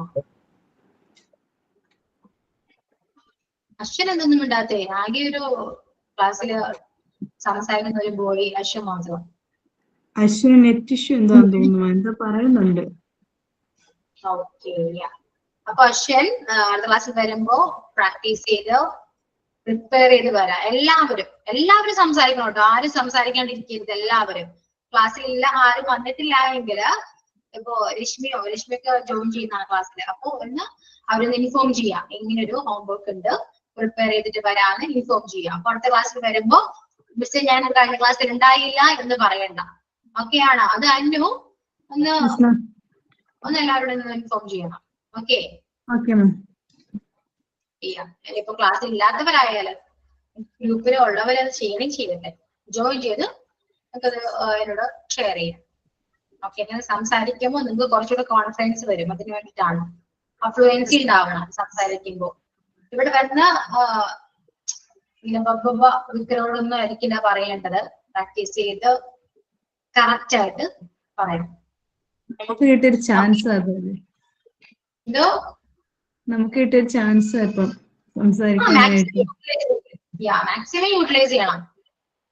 അശ്വൻ എന്തൊന്നും ഇണ്ടാത്തേ? ആകെ ഒരു ക്ലാസ്സില് സംസാരിക്കുന്ന ഒരു ബോയ് അശ്വൻ മാത്രം. അശ്വിന് നെറ്റ് ഇഷ്യൂ എന്താന്ന് തോന്നുന്നു, എന്താ പറയുന്നുണ്ട്. ഓക്കെ, അപ്പൊ അശ്വൻ അടുത്ത ക്ലാസ്സിൽ വരുമ്പോ പ്രാക്ടീസ് ചെയ്ത് പ്രിപ്പയർ ചെയ്ത് വരാം. എല്ലാവരും സംസാരിക്കണം കേട്ടോ, ആരും സംസാരിക്കാണ്ടിരിക്കരുത്. എല്ലാവരും ക്ലാസ്സിൽ ഇല്ല, ആരും വന്നിട്ടില്ല എങ്കിൽ ഇപ്പോ രശ്മിയൊക്കെ ജോയിൻ ചെയ്യുന്നതാണ് ക്ലാസ്സിൽ. അപ്പൊ ഒന്ന് അവരൊന്ന് ഇൻഫോം ചെയ്യാം, ഇങ്ങനൊരു ഹോംവർക്ക് ഉണ്ട്, പ്രിപ്പയർ ചെയ്തിട്ട് വരാന്ന് ഇൻഫോം ചെയ്യാം. അപ്പൊ അടുത്ത ക്ലാസ്സിൽ വരുമ്പോ മിസ് ഞാൻ കഴിഞ്ഞ ക്ലാസ്സിൽ ഉണ്ടായില്ല എന്ന് പറയണ്ട. ഓക്കെ ആണോ? അത് അന്നു ഒന്ന് എല്ലാവരോടും ഇൻഫോം ചെയ്യണം. ഓക്കെ, ഇനിയിപ്പോ ക്ലാസ്സിൽ ഇല്ലാത്തവരായാല് ഗ്രൂപ്പിൽ ഉള്ളവരത് ചെയ്യണം, ചെയ്തിട്ട് ജോയിൻ ചെയ്ത് നമുക്കത് എന്നോട് ഷെയർ ചെയ്യാം. ഓക്കെ, അങ്ങനെ സംസാരിക്കുമ്പോൾ നിങ്ങൾക്ക് കുറച്ചുകൂടെ കോൺഫിഡൻസ് വരും. അതിന് വേണ്ടിയിട്ടാണ് ഫ്ലുവൻസി ഉണ്ടാവണം സംസാരിക്കുമ്പോൾ. ഇവിടെ വരുന്ന വിഗ്രഹങ്ങളൊന്നും ആയിരിക്കില്ല പറയേണ്ടത്, പ്രാക്ടീസ് ചെയ്ത് കറക്റ്റ് ആയിട്ട് പറയണം. നമുക്ക് കിട്ടിയൊരു ചാൻസ് അതല്ലേ, എന്തോ നമുക്ക് കിട്ടിയൊരു ചാൻസ് ഇപ്പം സംസാരിക്കാനായിട്ട്. മാക്സിമം യൂട്ടിലൈസ് ചെയ്യണം,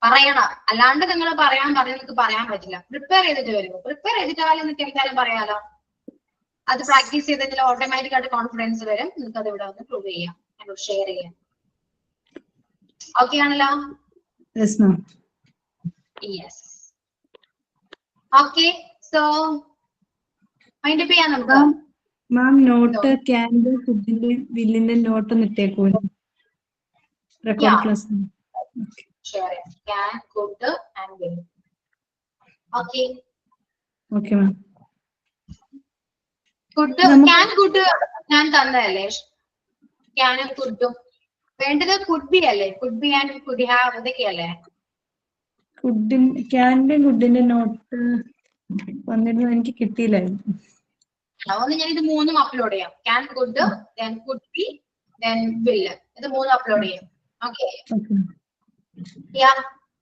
പറയണം. അല്ലാണ്ട് നിങ്ങൾ നിങ്ങൾക്ക് പറയാൻ പറ്റില്ല. പ്രിപ്പയർ ചെയ്തിട്ട് വരുമോ? പ്രിപ്പയർ ചെയ്തിട്ടാലും നിങ്ങൾക്ക് എന്തായാലും പറയാലോ. അത് പ്രാക്ടീസ് ചെയ്തിട്ട് ഓട്ടോമാറ്റിക് ആയിട്ട് കോൺഫിഡൻസ് വരും. നിങ്ങൾക്ക് അത് ഇവിടെ ഒന്ന് പ്രൂവ് ചെയ്യാം, ഷെയർ ചെയ്യാം. ഓക്കെ ആണല്ലോ? യെസ്. ഓക്കെ, സോ മൈൻഡ് ചെയ്യാം നമുക്ക്. മാം നോട്ട് ക്യാൻ്റെ ഫുഡിന്റെ ബില്ലിന്റെ നോട്ട് ഒന്ന് ഇട്ടേക്കോ റെക്കോർഡ് ക്ലാസ്. ഷെയർ ചെയ്യാം. Can, could and will. Okay, okay ma'am. Can could ഞാൻ തന്നതല്ലേ? ക്യാനും കുഡും വേണ്ടത് കുഡ് ബി അല്ലേ? Could be and could have അതൊക്കെയല്ലേ? ക്യാൻ്റെ കുഡിന്റെ നോട്ട് വന്നിരുന്നു, എനിക്ക് കിട്ടിയില്ലായിരുന്നു. അതുകൊണ്ട് ഞാൻ ഇത് 3 അപ്ലോഡ് ചെയ്യാം. Can, could, then could be, then will. ഇത് 3 അപ്ലോഡ് ചെയ്യാം. Okay. Okay. Yeah.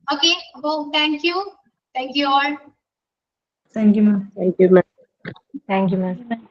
Okay. അപ്പോൾ thank you all. Thank you, ma'am. Thank you ma'am. Thank you, ma'am.